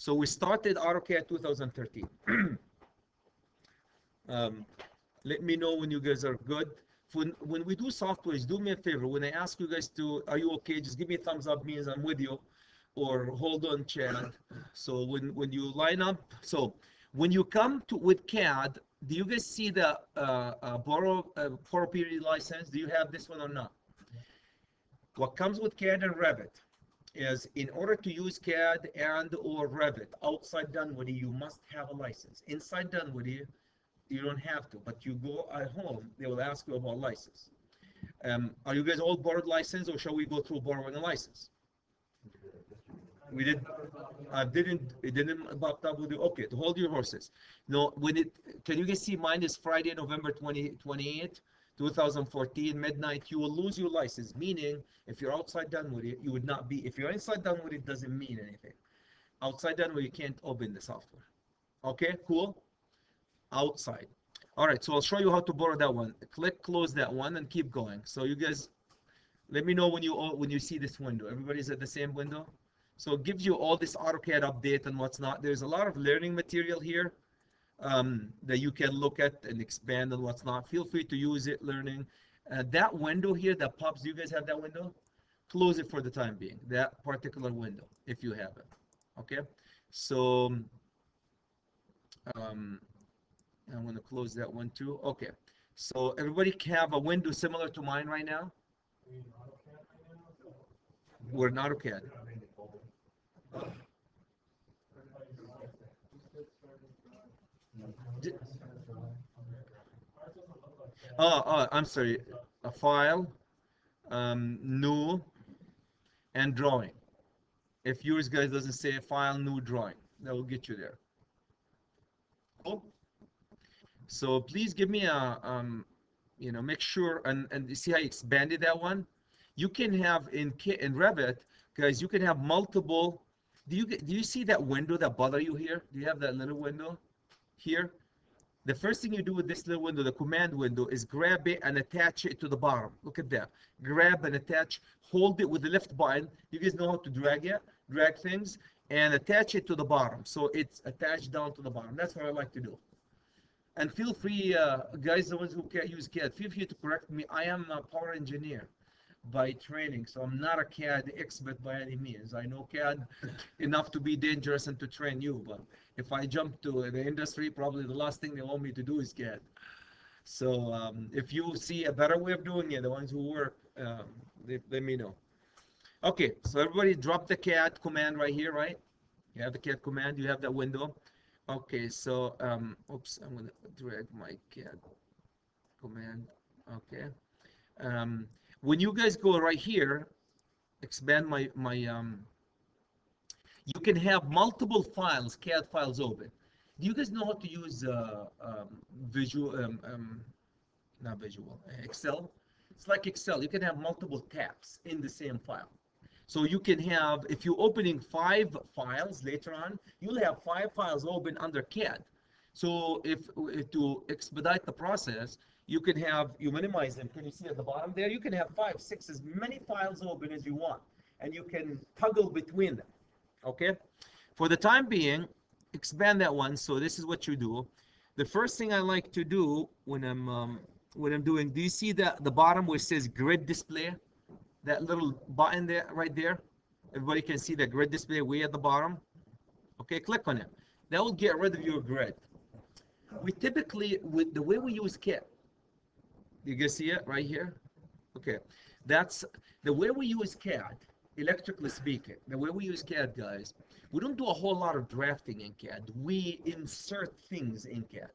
So we started AutoCAD 2013. Let me know when you guys are good. When we do softwares, do me a favor. When I ask you guys to, are you okay? Just give me a thumbs up, means I'm with you, or hold on, chat. So when you line up, so when you come to with CAD, do you guys see the borrow period license? Do you have this one or not? What comes with CAD and Revit is, in order to use CAD and or Revit outside Dunwoody, you must have a license. Inside Dunwoody, you don't have to, but you go at home, they will ask you about license. Are you guys all borrowed license, or shall we go through borrowing a license? We did. It didn't pop up with you. Okay, to hold your horses. No, can you guys see mine is Friday, November 28, 2014, midnight. You will lose your license, meaning if you're outside Dunwoody, you would not be. If you're inside Dunwoody, it doesn't mean anything. Outside Dunwoody, you can't open the software. Okay, cool. Outside. All right, so I'll show you how to borrow that one. Click close that one and keep going. So you guys, let me know when you see this window. Everybody's at the same window. So it gives you all this AutoCAD update and what's not. There's a lot of learning material here that you can look at and expand on what's not. Feel free to use it, learning. That window here that pops, do you guys have that window? Close it for the time being, that particular window, if you have it. Okay, so I'm going to close that one too. Okay, so everybody have a window similar to mine right now? We're in AutoCAD. I'm sorry. A file, new, and drawing. If yours guys doesn't say file, new, drawing, that will get you there. Cool. So please give me a, make sure and you see how I expanded that one. You can have in Revit, guys. You can have multiple. Do you see that window that bother you here? Do you have that little window here? The first thing you do with this little window, the command window, is grab it and attach it to the bottom. Look at that. Grab and attach. Hold it with the left button. You guys know how to drag things, and attach it to the bottom. So it's attached down to the bottom. That's what I like to do. And feel free, guys, the ones who can't use CAD, feel free to correct me. I am a power engineer by training, so I'm not a CAD expert by any means. I know CAD enough to be dangerous and to train you, but if I jump to the industry, probably the last thing they want me to do is CAD. So if you see a better way of doing it, the ones who work, let me know. Okay, so everybody drop the CAD command right here, right? You have the CAD command, you have that window. Okay, so, oops, I'm going to drag my CAD command. Okay. When you guys go right here, expand you can have multiple files, CAD files open. Do you guys know how to use Excel? It's like Excel. You can have multiple tabs in the same file. So you can have, if you're opening 5 files later on, you'll have 5 files open under CAD. So if to expedite the process, you minimize them. Can you see at the bottom there? You can have 5, 6, as many files open as you want, and you can toggle between them. Okay? For the time being, expand that one. So this is what you do. The first thing I like to do when I'm doing, do you see the bottom where it says grid display? That little button there, right there. Everybody can see the grid display way at the bottom. Okay, click on it. That will get rid of your grid. We typically, with the way we use CAD, you can see it right here. Okay, that's the way we use CAD, electrically speaking. The way we use CAD, guys, we don't do a whole lot of drafting in CAD. We insert things in CAD.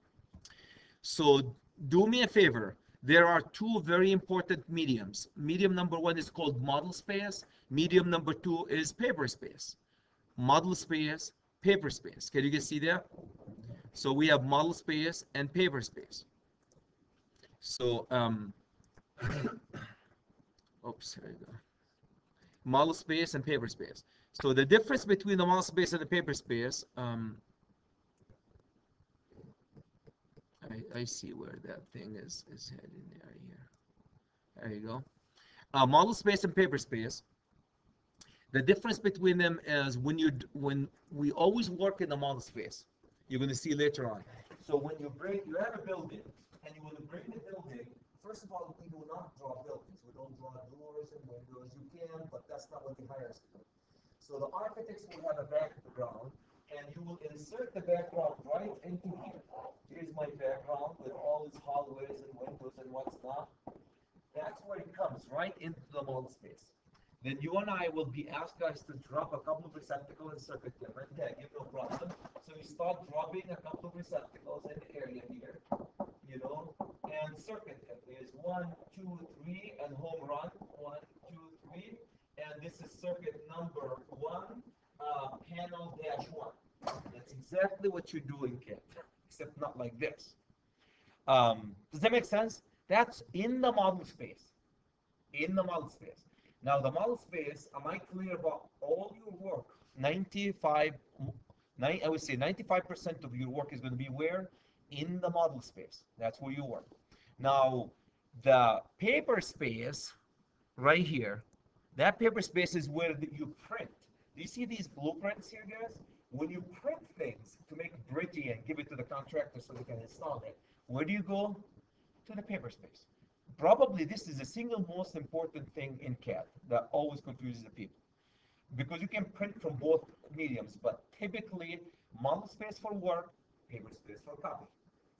So do me a favor. There are 2 very important mediums. Medium number 1 is called model space. Medium number 2 is paper space. Model space, paper space. Can you guys see that? So we have model space and paper space. So, oops, there you go. Model space and paper space. So the difference between the model space and the paper space, I see where that thing is heading there. Here. There you go. Model space and paper space. The difference between them is when we always work in the model space. You're going to see later on. So when you have a building, and you want to bring the building. First of all, we do not draw buildings. We don't draw doors and windows. You can, but that's not what they hire us to do. So the architects will have a background, and you will insert the background right into here. Here's my background with all its hallways and windows and what's not. That's where it comes, right into the model space. Then you and I will be asked guys to drop a couple of receptacles and circuit them. And yeah, give no problem. So you start dropping a couple of receptacles in the area here, you know, and circuit them. There's 1, 2, 3, and home run. 1, 2, 3. And this is circuit number 1, panel -1. That's exactly what you're doing, kid, except not like this. Does that make sense? That's in the model space. In the model space. Now, the model space, am I clear about all your work? I would say 95% of your work is going to be where? In the model space. That's where you work. Now, the paper space right here, that paper space is where you print. Do you see these blueprints here, guys? When you print things to make bridging and give it to the contractor so they can install it, where do you go? To the paper space. Probably this is the single most important thing in CAD that always confuses the people. Because you can print from both mediums, but typically model space for work, paper space for copy,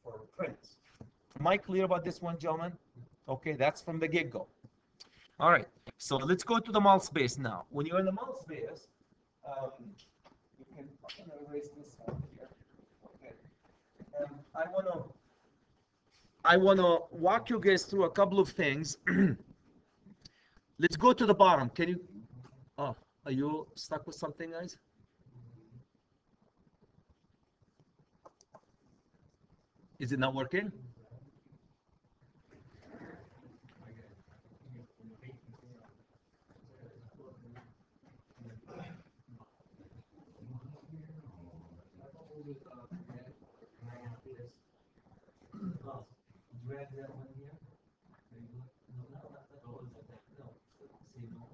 for prints. Am I clear about this one, gentlemen? Okay, that's from the get-go. All right, so let's go to the model space now. When you're in the model space, you can, I'm gonna erase this one here. Okay, and I want to walk you guys through a couple of things. Let's go to the bottom. Can you, oh, are you stuck with something, guys? Is it not working? Drag that one here. There you go. No, not that. No, see, no.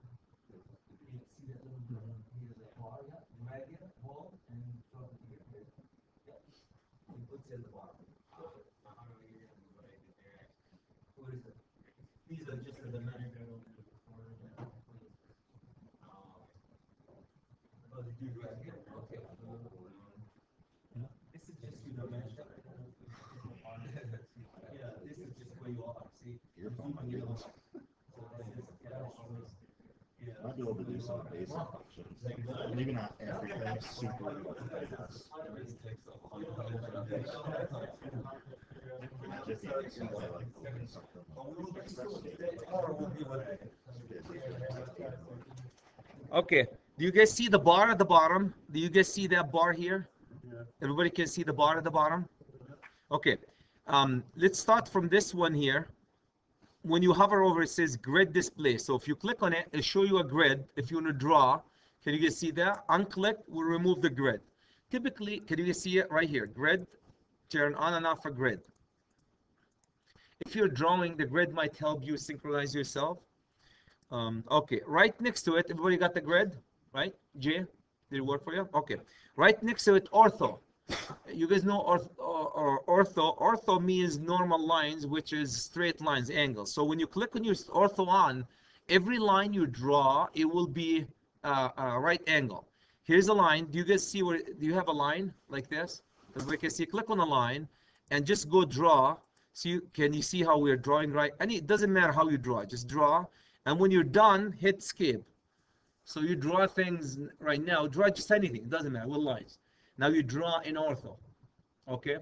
You see that little here's a bar, yeah? Drag it, hold, and drop it here. Yeah. You put it in the bottom. What is it? These are just the dimensions. Oh, did you drag it? Okay. This is just your dimension. Yeah, this is just where you are. See, I'd be able to do some basic functions. Maybe not everything super advanced. Okay, do you guys see the bar at the bottom? Do you guys see that bar here? Everybody can see the bar at the bottom? Okay, let's start from this one here. When you hover over, it says grid display. So if you click on it, it'll show you a grid. If you want to draw, can you guys see that? Unclick will remove the grid. Typically, can you guys see it right here? Grid, turn on and off a grid. If you're drawing, the grid might help you synchronize yourself. Okay, right next to it, everybody got the grid, right? Jay, did it work for you? Okay, right next to it, ortho. You guys know ortho. Ortho means normal lines, which is straight lines, angles. So when you click on your ortho on, every line you draw, it will be a right angle. Here's a line. Do you guys see where? Do you have a line like this? Everybody can see. Click on the line and just go draw. See, can you see how we're drawing right? And it doesn't matter how you draw. Just draw. And when you're done, hit escape. So you draw things right now. Draw just anything. It doesn't matter what lines. Now you draw in ortho, okay?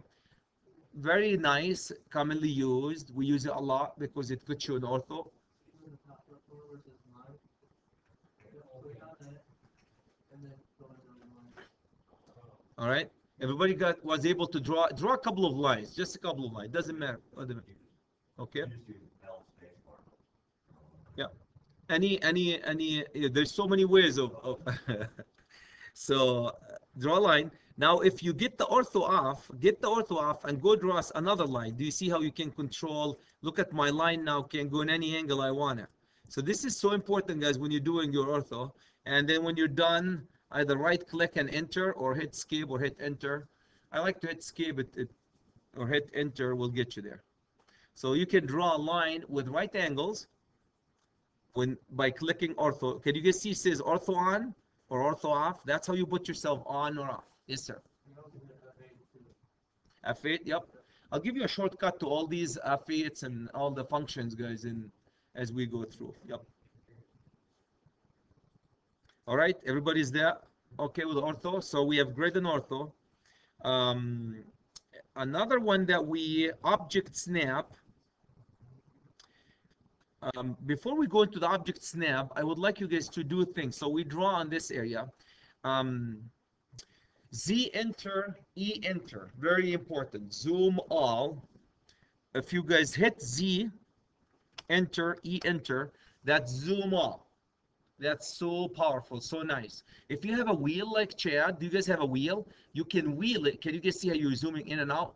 Very nice, commonly used. We use it a lot because it puts you in ortho. All right, everybody was able to draw a couple of lines, just a couple of lines. Doesn't matter. Okay. Yeah. There's so many ways of so draw a line. Now, if you get the ortho off and go draw us another line. Do you see how you can control? Look at my line now, can go in any angle I want it. So this is so important, guys, when you're doing your ortho. And then when you're done, either right click and enter, or hit escape or hit enter. I like to hit escape or hit enter will get you there. So you can draw a line with right angles by clicking ortho. Can you guys see it says ortho on or ortho off? That's how you put yourself on or off. Yes, sir. F8, yep. I'll give you a shortcut to all these F8s and all the functions, guys, as we go through. Yep. All right, everybody's there. Okay with ortho. So we have grid and ortho. Another one that we object snap. Before we go into the object snap, I would like you guys to do things. So we draw on this area. Z enter, E enter, very important. Zoom all. If you guys hit Z enter, E enter, that's zoom all. That's so powerful, so nice. If you have a wheel like Chad, do you guys have a wheel? You can wheel it. Can you guys see how you're zooming in and out?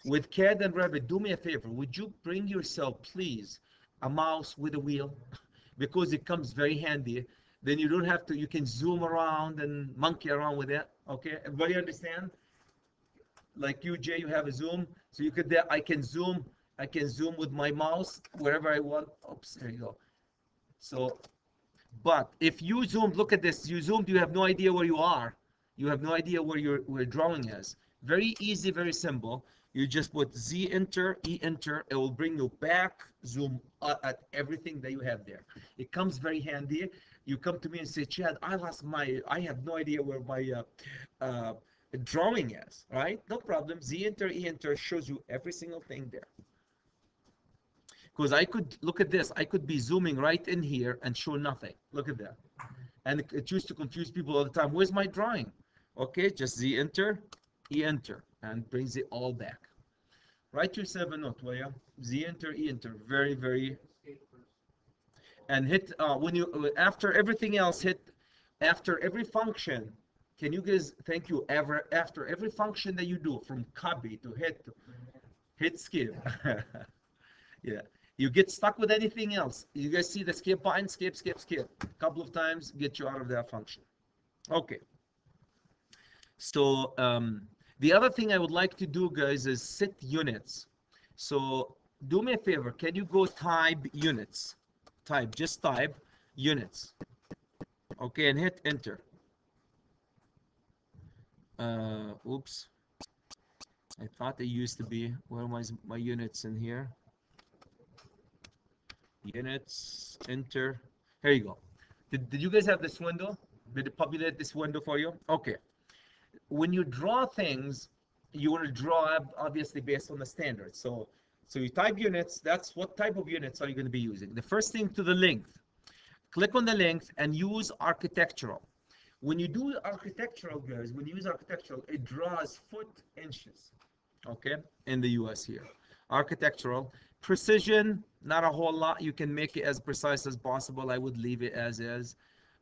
With CAD and Revit, do me a favor. Would you bring yourself, please, a mouse with a wheel? Because it comes very handy. Then you don't have to, you can zoom around and monkey around with it. Okay, everybody understand? Like you, Jay, you have a zoom. So you could, I can zoom with my mouse wherever I want. Oops, there you go. So, but if you zoomed, look at this, you zoomed, you have no idea where you are. You have no idea where your drawing is. Very easy, very simple. You just put Z enter, E enter, it will bring you back, zoom at everything that you have there. It comes very handy. You come to me and say, Chad, I have no idea where my drawing is, right? No problem. Z enter, E enter shows you every single thing there. Because I could, look at this, I could be zooming right in here and show nothing. Look at that. And it used to confuse people all the time. Where's my drawing? Okay, just Z enter, E enter, and brings it all back. Write yourself a note, will you? Z enter, E enter, very, very. And hit, when you, after everything else, hit, after every function, can you guys, thank you, after every function that you do, from copy to hit skip. Yeah. You get stuck with anything else. You guys see the skip button, skip, skip, skip. A couple of times, get you out of that function. Okay. So the other thing I would like to do, guys, is set units. So do me a favor. Can you go type units? Just type units. Okay, and hit enter. Oops. I thought they used to be. Where are my units in here? Units, enter. Here you go. Did you guys have this window? Did it populate this window for you? Okay. When you draw things, you want to draw obviously based on the standard. So you type units. That's what type of units are you going to be using? The first thing, to the length. Click on the length and use architectural. When you do architectural, guys, when you use architectural, it draws foot inches. Okay, in the US here. Architectural. Precision, not a whole lot. You can make it as precise as possible. I would leave it as is.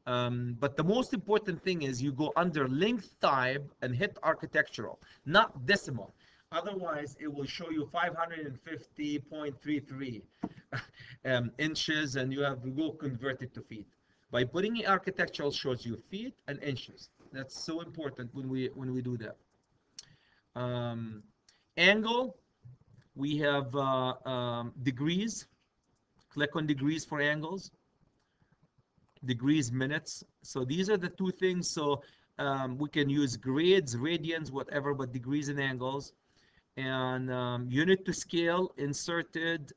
But the most important thing is you go under length type and hit architectural, not decimal. Otherwise, it will show you 550.33 inches, and you have to go convert it to feet. By putting in architectural, shows you feet and inches. That's so important when we do that. Angle. We have degrees. Click on degrees for angles. Degrees, minutes. So these are the two things. So we can use grades, radians, whatever, but degrees and angles. And unit to scale inserted.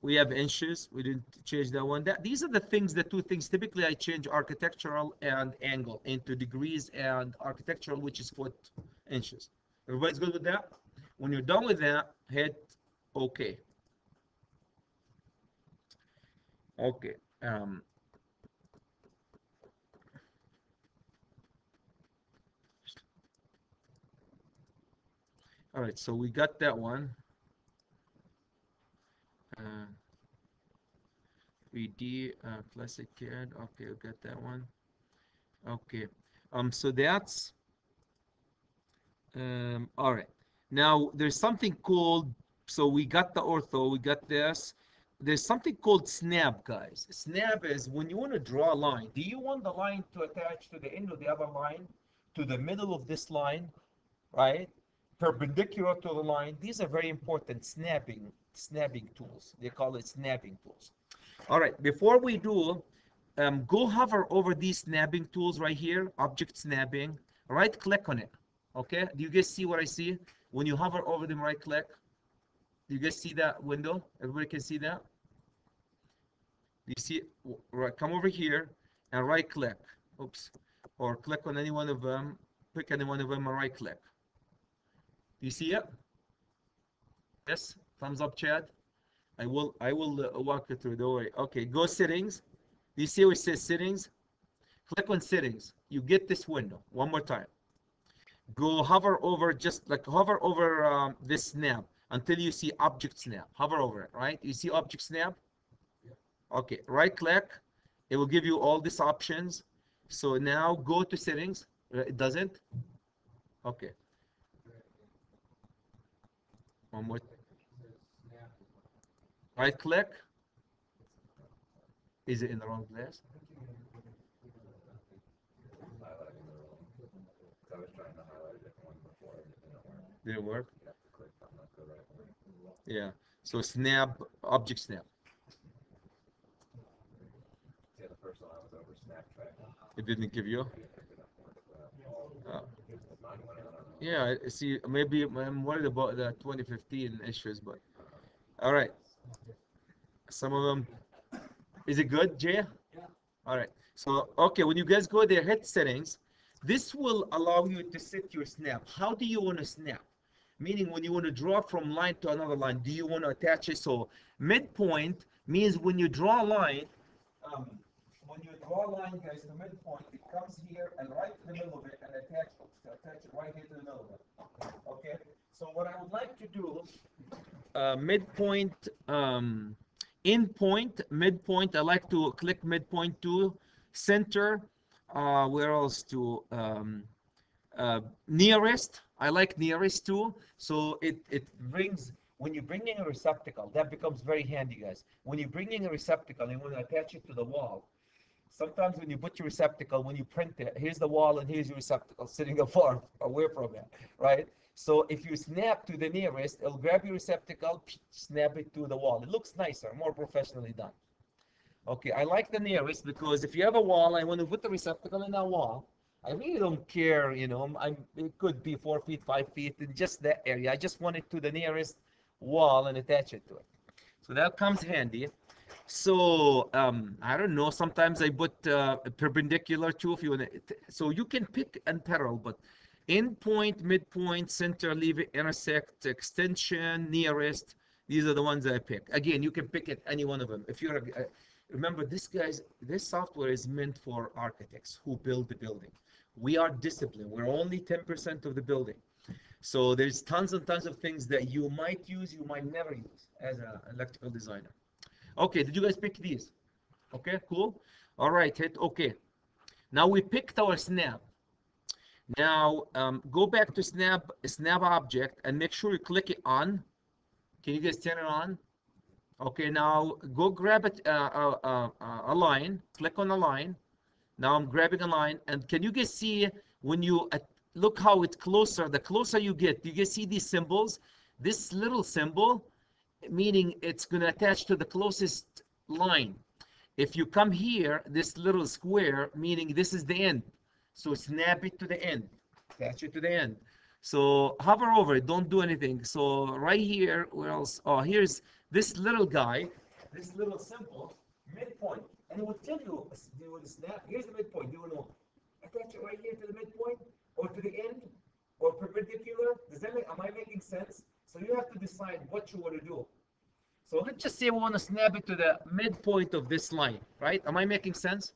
We have inches. We didn't change that one. These are the things, the two things. Typically, I change architectural and angle into degrees and architectural, which is foot, inches. Everybody's good with that? When you're done with that, hit OK. Okay. All right, so we got that one. 3D classic CAD. Okay, we got that one. Okay. So that's all right. Now there's something called, so we got the ortho, we got this. there's something called snap, guys. Snap is when you want to draw a line. Do you want the line to attach to the end of the other line, to the middle of this line, right? Perpendicular to the line. These are very important snapping tools. They call it snapping tools. All right, before we do, go hover over these snapping tools right here, object snapping, right click on it. Okay, do you guys see what I see? When you hover over them, right click. Do you guys see that window? Everybody can see that? Do you see it? Right, come over here and right click. Oops. Or click on any one of them, pick any one of them and right click. Do you see it? Yes, thumbs up, Chad. I will walk you through the way. Okay, go settings. Do you see where it says settings? Click on settings. You get this window. One more time. Go hover over, just like hover over this snap until you see object snap. Hover over it, right? You see object snap? Okay, right click. It will give you all these options. So now go to settings. It doesn't? Okay. One more. Right click. Is it in the wrong place? I was trying to highlight a different one before and it didn't work. Didn't work? You have to click on the right one. Yeah. So snap, object snap. Yeah, the first one I was over Snapchat. It didn't give you? It didn't work. Mine went out, I don't know. Yeah, see, maybe I'm worried about the 2015 issues, but all right. Some of them. Is it good, Jay? Yeah. All right. So, okay, when you guys go there, hit settings. This will allow you to set your snap. How do you want to snap? Meaning when you want to draw from line to another line, do you want to attach it? So midpoint means when you draw a line, guys, the midpoint, it comes here and right to the middle of it and attach it right here to the middle of it. Okay. So what I would like to do, midpoint, end point, midpoint. I like to click midpoint to center. Where else to nearest? I like nearest too. So it brings, when you bring in a receptacle, that becomes very handy, guys. When you bring in a receptacle and when you attach it to the wall, sometimes when you put your receptacle, when you print it, here's the wall and here's your receptacle sitting afar away from it, right? So if you snap to the nearest, it'll grab your receptacle, snap it to the wall. It looks nicer, more professionally done. Okay, I like the nearest because if you have a wall, I want to put the receptacle in that wall. I really don't care, you know, it could be 4 feet, 5 feet, in just that area. I just want it to the nearest wall and attach it to it. So that comes handy. So I don't know, sometimes I put perpendicular too if you want to, so you can pick and parallel, but end point, midpoint, center, leave it, intersect, extension, nearest, these are the ones that I pick. Again, you can pick it any one of them. If you're remember, this software is meant for architects who build the building. We are disciplined. We're only 10% of the building. So there's tons and tons of things that you might use, you might never use as an electrical designer. Okay, did you guys pick these? Okay, cool. All right, hit OK. Now we picked our snap. Now go back to snap object and make sure you click it on. Can you guys turn it on? Okay, now go grab it, a line. Click on a line. Now I'm grabbing a line, and can you guys see when you look how it's closer? The closer you get, do you guys see these symbols? This little symbol, meaning it's going to attach to the closest line. If you come here, this little square, meaning this is the end. So snap it to the end. Attach it to the end. So hover over it. Don't do anything. So right here, where else? Oh, here's this little guy, this little symbol, midpoint. And it will tell you, do you want to snap? Here's the midpoint. Do you want to attach it right here to the midpoint? Or to the end? Or perpendicular? Am I making sense? So you have to decide what you want to do. So let's just say we want to snap it to the midpoint of this line, right? Am I making sense?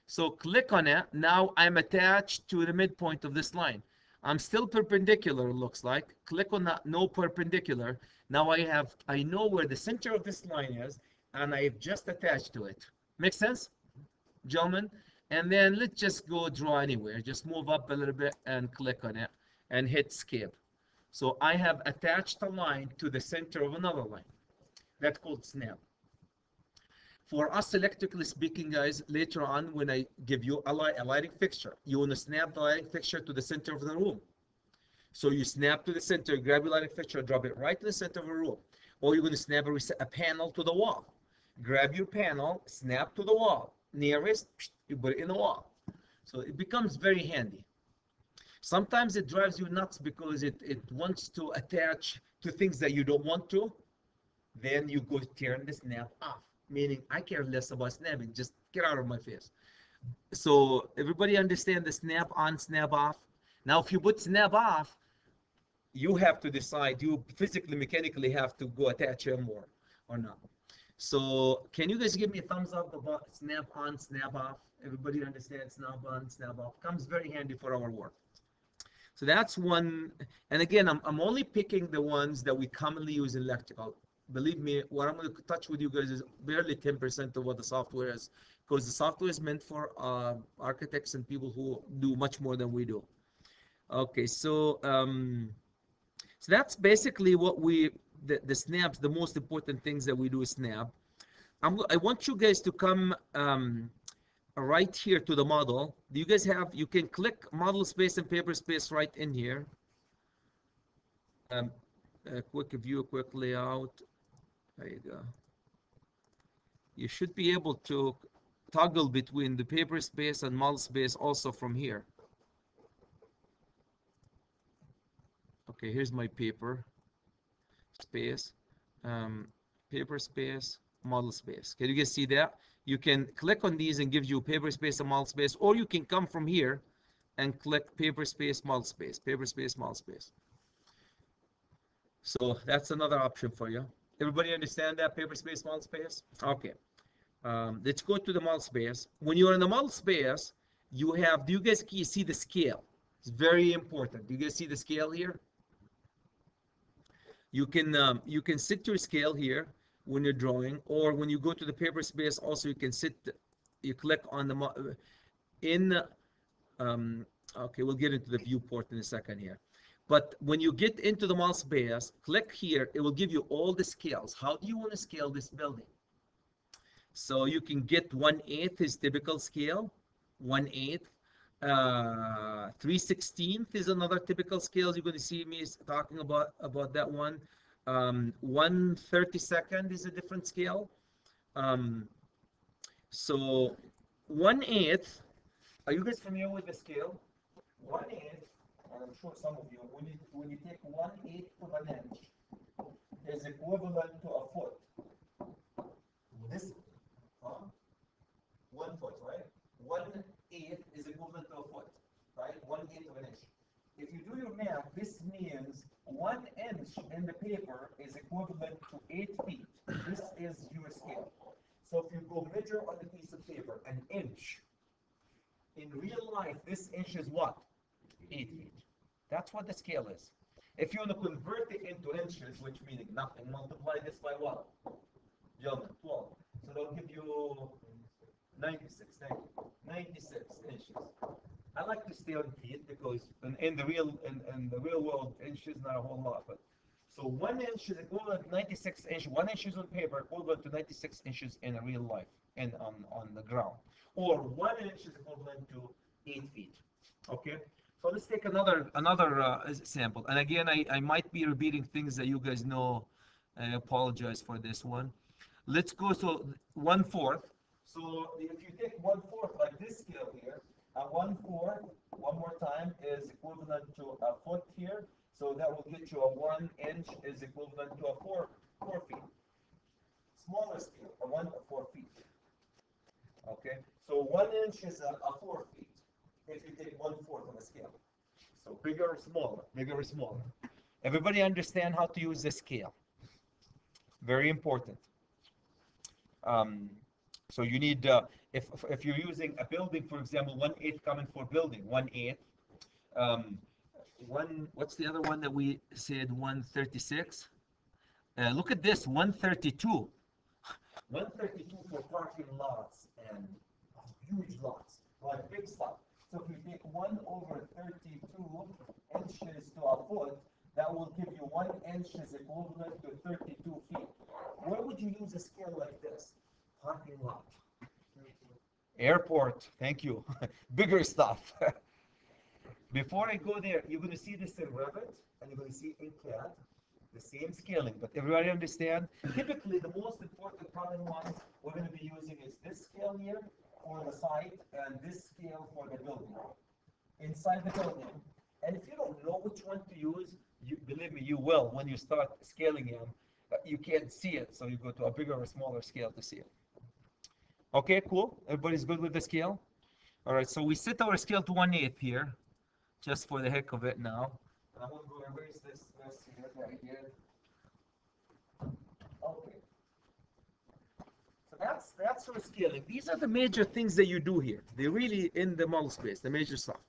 So click on it. Now I'm attached to the midpoint of this line. I'm still perpendicular, it looks like. Click on that, no perpendicular. Now I know where the center of this line is, and I've just attached to it. Make sense, gentlemen? And then let's just go draw anywhere. Just move up a little bit and click on it and hit skip. So I have attached a line to the center of another line. That's called snap. For us, electrically speaking, guys, later on when I give you a lighting fixture, you want to snap the lighting fixture to the center of the room. So you snap to the center, grab your lighting fixture, drop it right to the center of the room. Or you're going to snap a panel to the wall. Grab your panel, snap to the wall. Nearest, you put it in the wall. So it becomes very handy. Sometimes it drives you nuts because it wants to attach to things that you don't want to. Then you go turn the snap off. Meaning, I care less about snapping. Just get out of my face. So everybody understand the snap on, snap off? Now, if you put snap off, you have to decide. You physically, mechanically have to go attach them or not. So can you guys give me a thumbs up about snap on, snap off? Everybody understands snap on, snap off. Comes very handy for our work. So that's one. And again, I'm only picking the ones that we commonly use in electrical. Believe me, what I'm going to touch with you guys is barely 10% of what the software is, because the software is meant for architects and people who do much more than we do. Okay, so so that's basically what the snaps, the most important things that we do is snap. I want you guys to come right here to the model. Do you guys have, you can click model space and paper space right in here. A quick view, quick layout. There you go. You should be able to toggle between the paper space and model space also from here. Okay, here's my paper space, paper space, model space. Can you guys see that? You can click on these and gives you paper space and model space, or you can come from here and click paper space, model space, paper space, model space. So that's another option for you. Everybody understand that, paper space, model space? Okay. Let's go to the model space. When you're in the model space, you have, do you guys see the scale? It's very important. Do you guys see the scale here? You can sit your scale here when you're drawing, or when you go to the paper space also you can sit, you click on the, okay, we'll get into the viewport in a second here. But when you get into the model space, click here, it will give you all the scales. How do you want to scale this building? So you can get 1/8 is typical scale, 1/8. 3/16 is another typical scale. You're going to see me talking about that one. 1/32 is a different scale. So 1/8. Are you guys familiar with the scale? 1/8, and I'm sure some of you, when you take 1/8 of an inch, is equivalent to a foot. This, 1 foot, right? 1/8 is equivalent to a foot, right? 1/8 of an inch. If you do your math, this means 1 inch in the paper is equivalent to 8 feet. This is your scale. So if you go measure on the piece of paper an inch, in real life, this inch is what? 8 feet. That's what the scale is. If you want to convert it into inches, which means nothing, multiply this by what? Gentlemen, 12. So that'll give you 96 inches. I like to stay on feet because in the real world, inches not a whole lot. But so 1 inch is equivalent to 96 inches. 1 inch is on paper equivalent to 96 inches in a real life and on the ground. Or 1 inch is equivalent to 8 feet. Okay. So let's take another sample. And again, I might be repeating things that you guys know. I apologize for this one. Let's go to 1/4. So if you take 1/4 like this scale here, a 1/4, one more time, is equivalent to a foot here. So that will get you a 1 inch is equivalent to a 4 feet. Smaller scale, a 4 feet. Okay, so 1 inch is a 4 feet if you take 1/4 on a scale. So bigger or smaller, bigger or smaller. Everybody understand how to use the scale. Very important. So you need, if you're using a building, for example, 1/8 coming for building, 1/8. What's the other one that we said, 136? Look at this, 132. 132 for parking lots and huge lots, like big stuff. So if you take 1/32 inches to a foot, that will give you 1 inch is equivalent to 32 feet. Where would you use a scale like this? parking lot. Airport, thank you. Bigger stuff. Before I go there, you're going to see this in Revit, and you're going to see in CAD, the same scaling. But everybody understand? Typically, the most important common ones we're going to be using is this scale here for the site, and this scale for the building, inside the building. And if you don't know which one to use, believe me, you will when you start scaling them. You can't see it, so you go to a bigger or smaller scale to see it. Okay, cool. Everybody's good with the scale? All right, so we set our scale to 1/8 here, just for the heck of it now. And I'm going to go erase this mess here right here. Okay. So that's for scaling. These are the major things that you do here. They're really in the model space, the major stuff.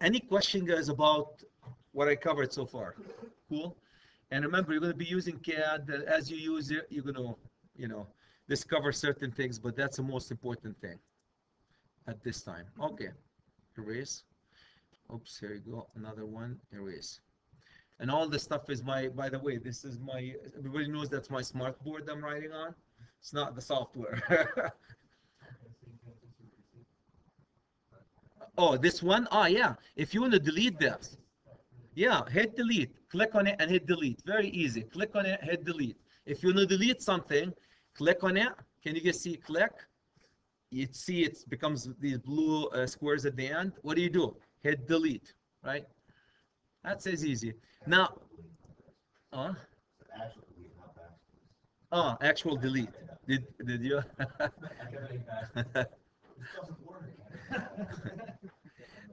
Any question, guys, about what I covered so far? Cool. And remember, you're going to be using CAD. As you use it, you're going to, discover certain things, but that's the most important thing at this time. Okay. Erase. Oops, here you go. Another one. Erase. And all this stuff is by the way, this is everybody knows that's my smart board I'm writing on. It's not the software. Oh, this one? Oh, yeah. If you want to delete this, yeah, hit delete. Click on it and hit delete. Very easy. Click on it, hit delete. If you want to delete something, click on it. Can you guys see click? You see it becomes these blue squares at the end. What do? Hit delete, right? That's as easy. Now, actual delete. Did you?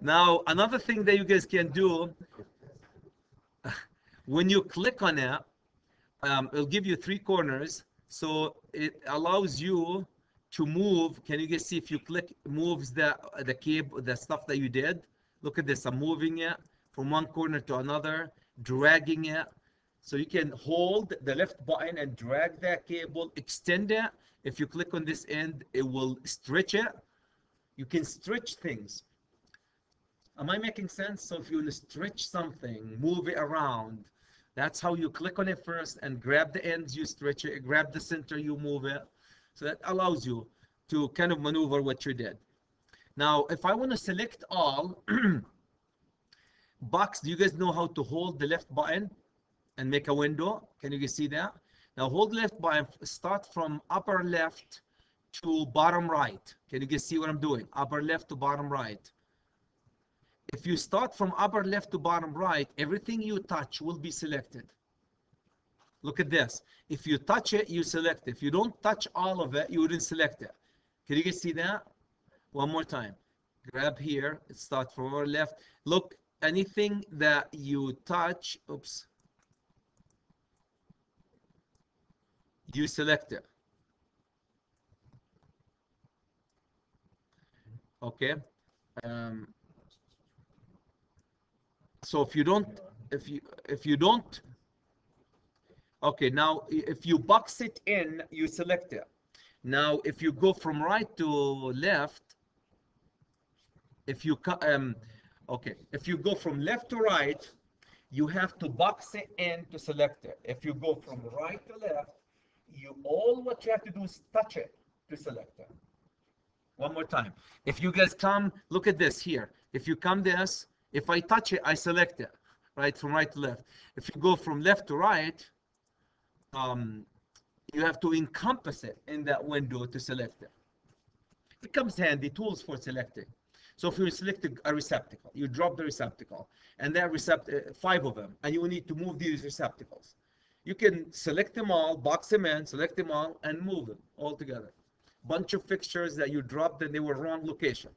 Now, another thing that you guys can do, when you click on it, it'll give you 3 corners. So it allows you to move. Can you guys see if you click, moves the cable, the stuff that you did? Look at this. I'm moving it from one corner to another, dragging it. So you can hold the left button and drag that cable, extend it. If you click on this end, it will stretch it. You can stretch things. Am I making sense? So if you want to stretch something, move it around, that's how you click on it first and grab the ends, you stretch it, grab the center, you move it. So that allows you to kind of maneuver what you did. Now, if I want to select all, box, do you guys know how to hold the left button and make a window? Can you guys see that? Now hold left button, start from upper left to bottom right. Can you guys see what I'm doing? Upper left to bottom right. If you start from upper left to bottom right, everything you touch will be selected. Look at this. If you touch it, you select it. If you don't touch all of it, you wouldn't select it. Can you guys see that? One more time. Grab here. Start from our left. Look, anything that you touch, oops, you select it. Okay. So if you don't, okay, now if you box it in, you select it. Now if you go from right to left, if you go from left to right, you have to box it in to select it. If you go from right to left, what you have to do is touch it to select it. One more time. If you guys come, look at this here. If you come this, if I touch it, I select it, right, from right to left. If you go from left to right, you have to encompass it in that window to select it. It comes handy, tools for selecting. So if you select a receptacle, you drop the receptacle, and that 5 of them, and you need to move these receptacles. You can select them all, box them in, select them all, and move them all together. Bunch of fixtures that you dropped and they were wrong location.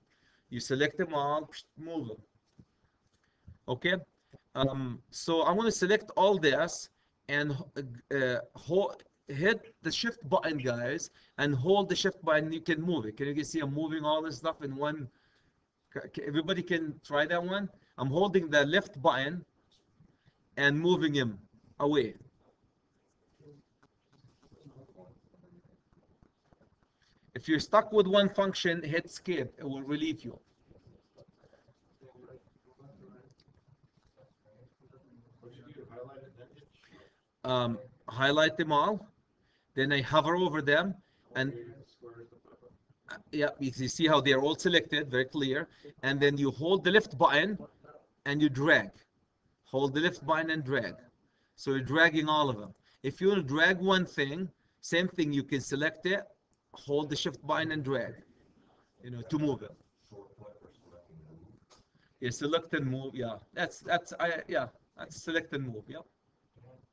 You select them all, move them. Okay, so I'm going to select all this and hit the shift button, guys, and hold the shift button. You can move it. Can you guys see I'm moving all this stuff in one? Everybody can try that one. I'm holding the left button and moving him away. If you're stuck with one function, hit skip. It will relieve you. Highlight them all. Then I hover over them. And yeah, you see how they're all selected, very clear. And then you hold the left button and you drag. Hold the left button and drag. So you're dragging all of them. If you want to drag one thing, same thing, you can select it, hold the shift button and drag, to move it. Yeah, select and move. Yeah, that's select and move. Yeah,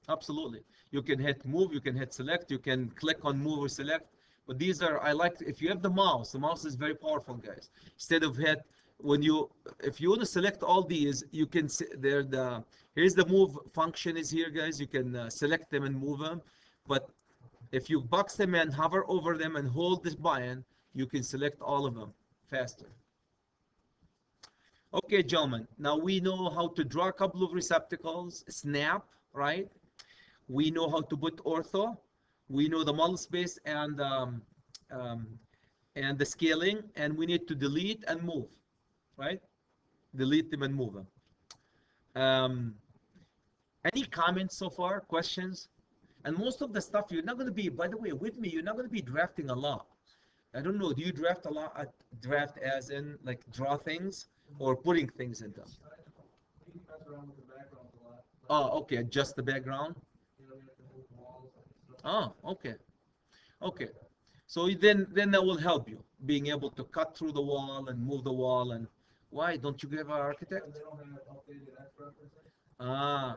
absolutely. You can hit move, you can hit select, you can click on move or select. But these are, I like, if you have the mouse is very powerful, guys. Instead of hit, if you want to select all these, you can, here's the move function is here, guys. You can select them and move them. But if you box them in, hover over them and hold this button, you can select all of them faster. Okay, gentlemen, now we know how to draw a couple of receptacles, snap, right? We know how to put ortho. We know the model space and the scaling, and we need to delete and move, right? Delete them and move them. Any comments so far, questions? And most of the stuff you're not going to be, by the way, with me, you're not going to be drafting a lot. I don't know, do you draft a lot? Draft as in like draw things or putting things in them? Oh, okay, adjust the background. Oh, okay. Okay. So then that will help you being able to cut through the wall and move the wall. And why don't you have an architect? Ah,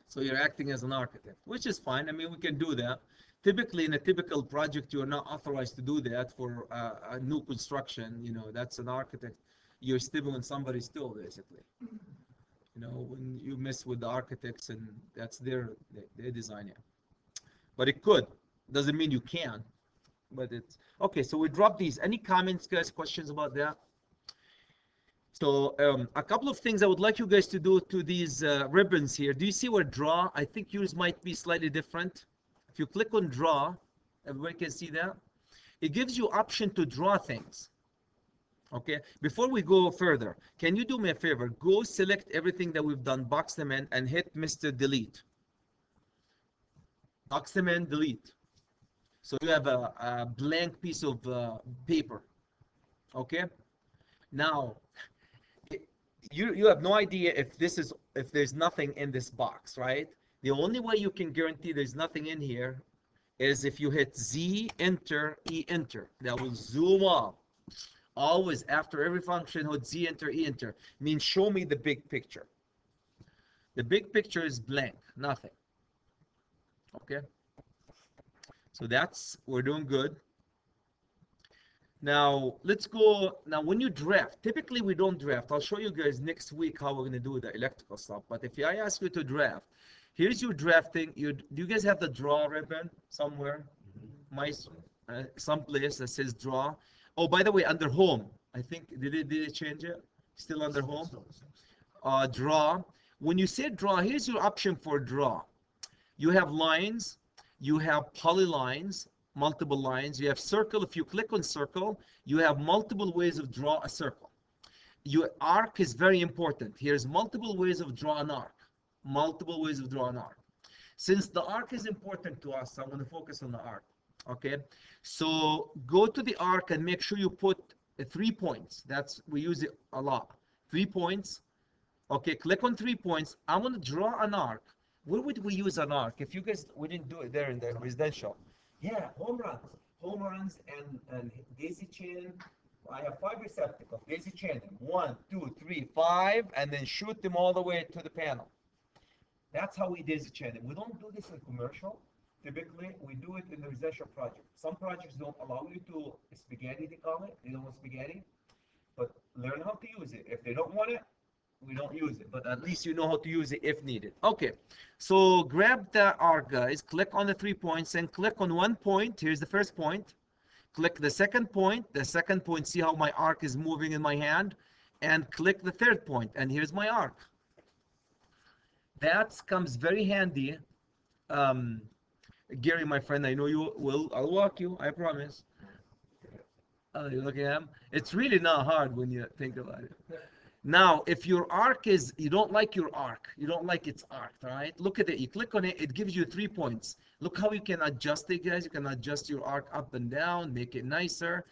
so you're acting as an architect, which is fine. I mean, we can do that. Typically, in a typical project, you're not authorized to do that for a new construction. That's an architect. You're stealing somebody's tool, basically. When you mess with the architects, and that's their design, yeah. But it could. Doesn't mean you can. But it's okay. So we drop these. Any comments, guys? Questions about that? So a couple of things I would like you guys to do to these ribbons here. Do you see where draw? I think yours might be slightly different. If you click on draw, everybody can see that. It gives you option to draw things. Okay, before we go further, can you do me a favor? Go select everything that we've done, box them in, and hit Mr. Delete. Box them in, delete. So you have a blank piece of paper. Okay, now you have no idea if there's nothing in this box, right? The only way you can guarantee there's nothing in here is if you hit Z, enter, E, enter. That will zoom up. Always after every function, hit Z, enter, E, enter. Means show me the big picture. The big picture is blank, nothing. Okay. So we're doing good. Now, let's go. Now, when you draft, typically we don't draft. I'll show you guys next week how we're going to do the electrical stuff. But if I ask you to draft, here's your drafting. Do you guys have the draw ribbon somewhere? Someplace that says draw. Oh, by the way, under home, I think, did it change it? Still under home? Draw. When you say draw, here's your option for draw. You have lines, you have polylines, multiple lines, you have circle. If you click on circle, you have multiple ways of draw a circle. Your arc is very important. Here's multiple ways of draw an arc. Multiple ways of draw an arc. Since the arc is important to us, I'm going to focus on the arc. Okay, so go to the arc and make sure you put 3 points. We use it a lot. 3 points. Okay, click on 3 points. I'm going to draw an arc. Where would we use an arc? If you guys, we didn't do it there in the residential. Yeah, home runs and daisy chain. I have 5 receptacles. Daisy chain them. 1, 2, 3, 5, and then shoot them all the way to the panel. That's how we daisy chain them. We don't do this in commercial. Typically, we do it in the residential project. Some projects don't allow you to spaghetti, they call it. They don't want spaghetti. But learn how to use it. If they don't want it, we don't use it. But at least you know how to use it if needed. Okay, so grab the arc, guys. Click on the 3 points and click on 1 point. Here's the first point. Click the second point. The second point, see how my arc is moving in my hand. And click the third point. And here's my arc. That comes very handy. Gary, my friend, I know you will. I'll walk you, I promise. You're looking at him. It's really not hard when you think about it. Now, if your arc is, you don't like your arc, you don't like its arc, right? Look at it, you click on it, it gives you 3 points. Look how you can adjust it, guys. You can adjust your arc up and down, make it nicer.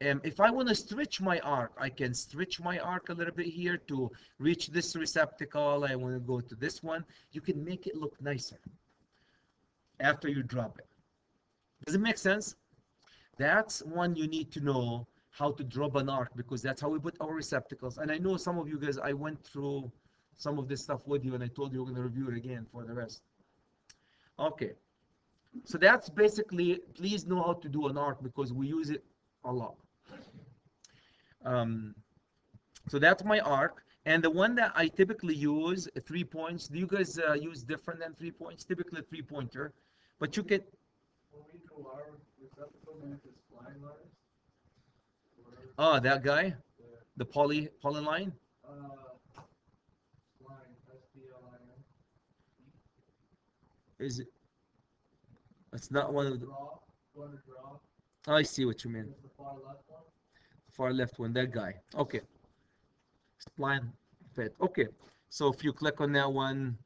If I want to stretch my arc, I can stretch my arc a little bit here to reach this receptacle. I want to go to this one. You can make it look nicer after you drop it. Does it make sense? That's one you need to know how to drop an arc, because that's how we put our receptacles. And I know some of you guys, I went through some of this stuff with you and I told you we're going to review it again for the rest. Okay. So that's basically, please know how to do an arc because we use it a lot. So that's my arc. And the one that I typically use, 3 points. Do you guys use different than 3 points? Typically 3-pointer. But you can... When we do our receptacle, we use the spline lines. Oh, that guy? The polyline? Spline, S-P-L-I-N. Is it? It's not one of the... Draw, go under draw. Oh, I see what you mean. It's the far left one. Far left one, that guy. Okay. Spline Fit. Okay. So if you click on that one,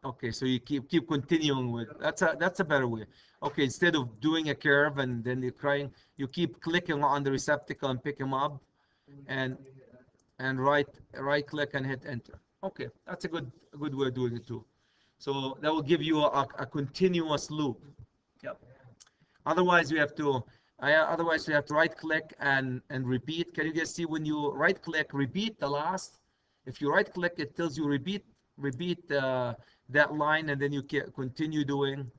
okay, so you keep continuing with, that's a better way. Okay, instead of doing a curve and then you're crying, you keep clicking on the receptacle and pick him up and right click and hit enter. Okay, that's a good way of doing it too. So that will give you a continuous loop. Yep. Otherwise you have to right click and repeat. Can you guys see when you right click, repeat the last? If you right click, it tells you repeat that line, and then you can continue doing.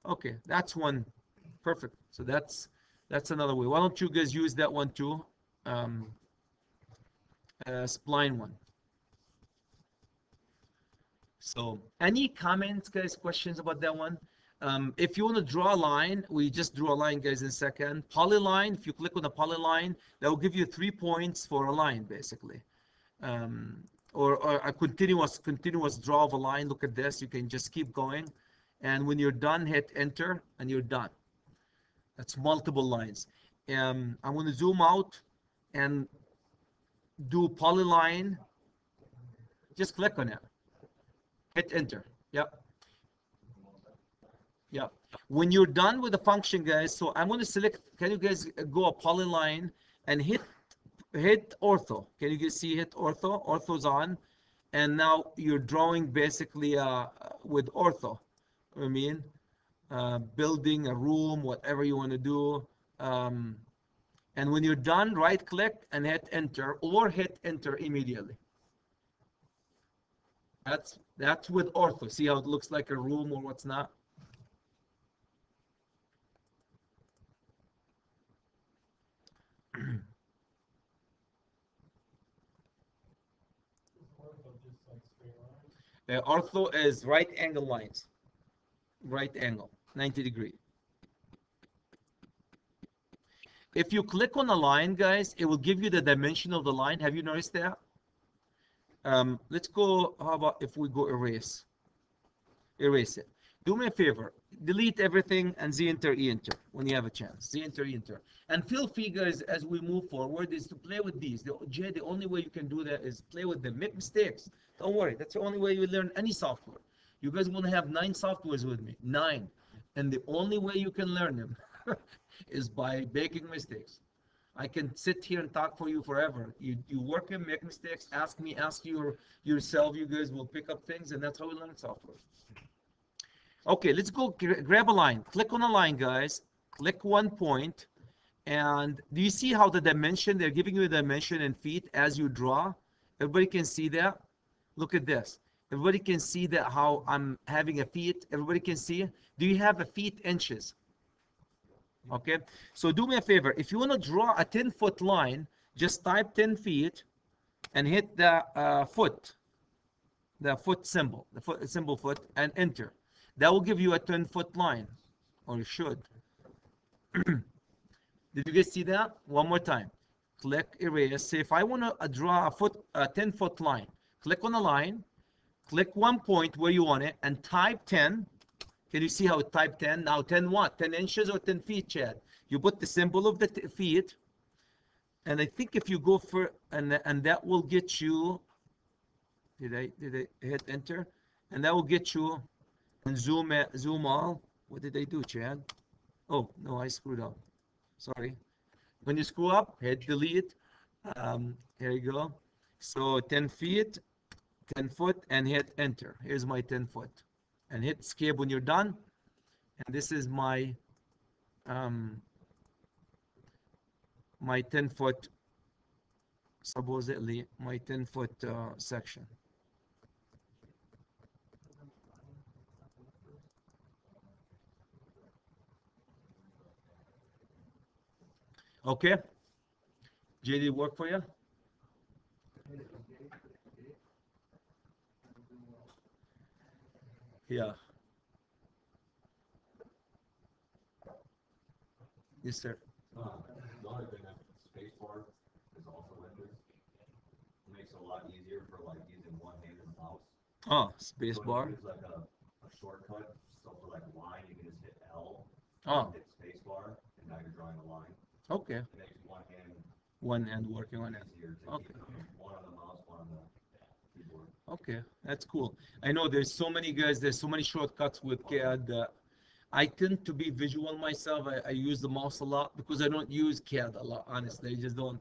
Okay, that's one. Perfect. So that's another way. Why don't you guys use that one too? Spline one. So any comments, guys, questions about that one? If you want to draw a line, we just drew a line, guys, in a second. Polyline, if you click on the polyline, that will give you 3 points for a line, basically. Or a continuous draw of a line. Look at this. You can just keep going. And when you're done, hit enter, and you're done. That's multiple lines. I'm going to zoom out and do polyline. Just click on it. Hit enter. Yep. Yeah. When you're done with the function, guys, so I'm going to select, can you guys go a polyline and hit ortho? Can you guys see hit ortho? Ortho's on. And now you're drawing basically with ortho. I mean, building a room, whatever you want to do. And when you're done, right click and hit enter, or hit enter immediately. That's with ortho. See how it looks like a room or what's not? Ortho is right angle lines. Right angle, 90 degree. If you click on a line, guys, it will give you the dimension of the line. Have you noticed that? Let's go, how about if we go erase? Erase it. Do me a favor, delete everything and Z-enter, E-enter when you have a chance. Z-enter, E-enter. And feel free, guys, as we move forward, is to play with these. The only way you can do that is play with them. Make mistakes. Don't worry. That's the only way you learn any software. You guys want to have 9 softwares with me. 9. And the only way you can learn them is by making mistakes. I can sit here and talk for you forever. You work and make mistakes. Ask me, ask yourself. You guys will pick up things, and that's how we learn software. Okay, let's go grab a line. Click on a line, guys. Click 1 point. And do you see how the dimension, they're giving you the dimension in feet as you draw? Everybody can see that? Look at this. Everybody can see that how I'm having a feet. Everybody can see. Do you have a feet inches? Okay. So do me a favor. If you want to draw a 10-foot line, just type 10 feet and hit the foot symbol, the symbol foot, and enter. That will give you a 10-foot line, or you should. Did you guys see that? One more time. Click erase. Say if I want to draw a 10-foot line, click on the line, click 1 point where you want it, and type 10. Can you see how it typed 10? Now 10 what? 10 inches or 10 feet, Chad? You put the symbol of the feet, And I think if you go for, and that will get you, did I hit enter? And that will get you, and zoom all. What did I do, Chad? Oh, no, I screwed up. Sorry. When you screw up, hit delete. Here you go. So 10 feet, 10 foot, and hit enter. Here's my 10 foot. And hit escape when you're done. And this is my my 10 foot, supposedly my 10 foot section. Okay. JD, work for you? Yeah. Yes, sir. The other thing that spacebar is also rendered. It makes it a lot easier for like using one hand in the mouse. Oh, So space bar. it's like a shortcut. So for like a line, you can just hit L, Oh, hit spacebar, and now you're drawing a line. okay. It makes One hand working on it. easier to Okay. keep one on the mouse, one on the keyboard. Okay, that's cool. I know there's so many guys, there's so many shortcuts with CAD. I tend to be visual myself. I use the mouse a lot because I don't use CAD a lot, honestly. I just don't.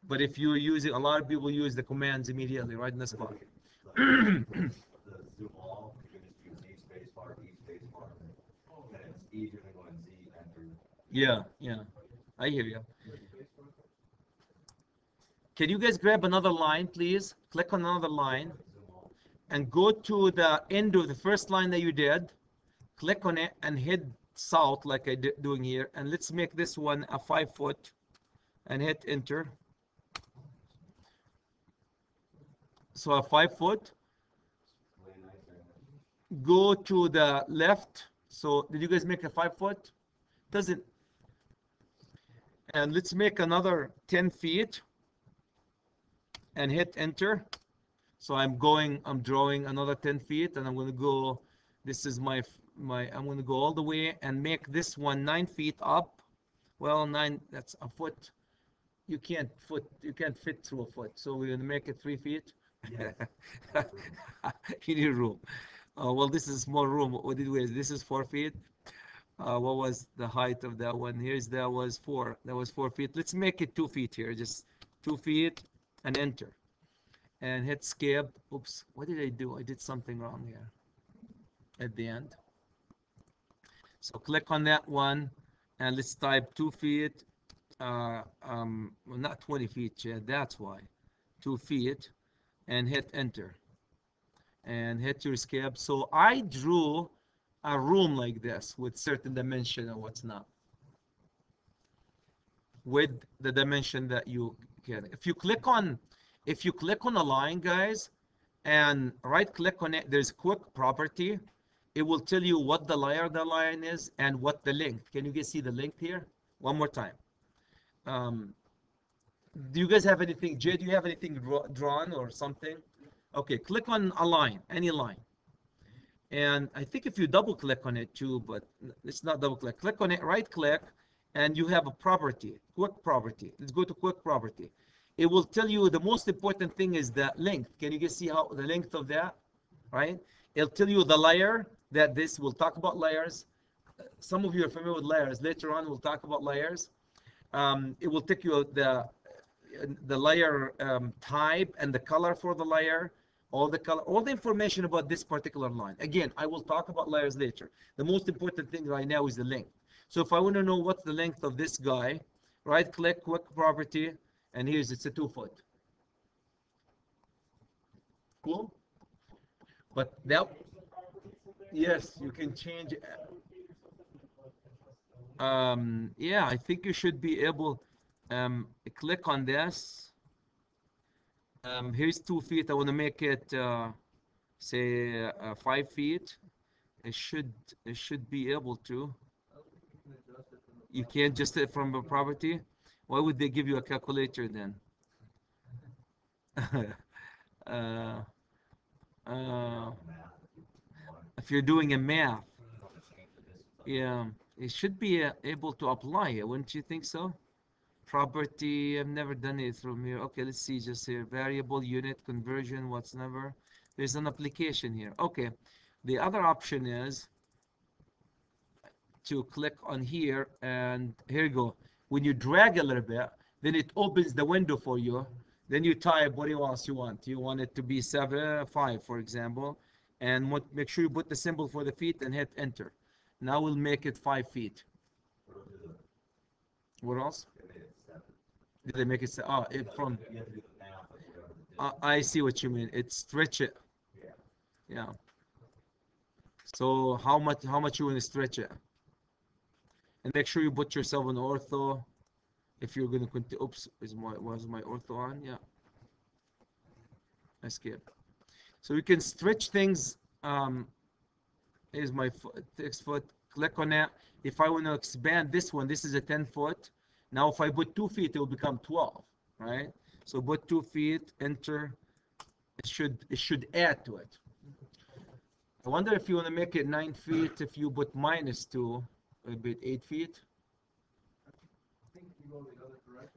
But if you use it, a lot of people use the commands immediately right in the spot. The zoom all, you can just use Z spacebar, E spacebar, and it's easier than going Z enter. Yeah, yeah. I hear you. Can you guys grab another line, please? Click on another line and go to the end of the first line that you did. Click on it and hit south like I did doing here. And let's make this one a 5 foot and hit enter. So a 5 foot. Go to the left. So did you guys make a 5 foot? Doesn't. And let's make another 10 feet and hit enter. So I'm drawing another 10 feet and I'm going to go, this is I'm going to go all the way and make this one 9 feet up. Well, 9, that's a foot. You can't fit through a foot. So we're going to make it 3 feet. Yes. You need room. Well, this is small room. What did we? This is 4 feet. What was the height of that one? That was 4. That was 4 feet. Let's make it 2 feet here. Just 2 feet and enter. And hit escape. Oops. What did I do? I did something wrong here at the end. So click on that one and let's type 2 feet. Well, not 20 feet yet. That's why. 2 feet. And hit enter and hit your escape. So I drew a room like this with certain dimension and what's not with the dimension that you can. If you click on a line, guys, and right click on it, there's quick property. It will tell you what the layer the line is and what the length. Can you guys see the length here? One more time. Do you guys have anything? Jay, do you have anything drawn or something? Okay, click on a line, any line. And I think if you double click on it too, but it's not double click. Click on it, right click, and you have a property, quick property. Let's go to quick property. It will tell you the most important thing is the length. Can you guys see how the length of that, right? It'll tell you the layer that this, we'll talk about layers. Some of you are familiar with layers. Later on, we'll talk about layers. It will take you the layer type and the color for the layer, all the information about this particular line. Again, I will talk about layers later. The most important thing right now is the length. So if I want to know what's the length of this guy, right click, quick property, and it's a 2 foot. Cool? But that, yes, you can change. Yeah, I think you should be able, click on this. Here's 2 feet. I want to make it, say, 5 feet. It should be able to. You can't just it from a property. Why would they give you a calculator then? If you're doing a math, yeah, it should be able to apply it, wouldn't you think so? Property, I've never done it from here. Okay, let's see just here. Variable, unit, conversion, what's never. There's an application here. Okay, the other option is to click on here, and here you go. When you drag a little bit, then it opens the window for you. Then you type what else you want. You want it to be 5, for example, and make sure you put the symbol for the feet and hit enter. Now we'll make it 5 feet. What else? Did they make it? Oh, from. I see what you mean. It stretch it. Yeah. So how much you want to stretch it? And make sure you put yourself on ortho. If you're gonna continue. Oops, was my ortho on? Yeah. Escape. So you can stretch things. Here's my 6 foot. Click on that. If I want to expand this one, this is a 10 foot. Now if I put 2 feet, it will become 12, right? So put 2 feet, enter. It should add to it. I wonder if you want to make it 9 feet, if you put -2, a bit 8 feet.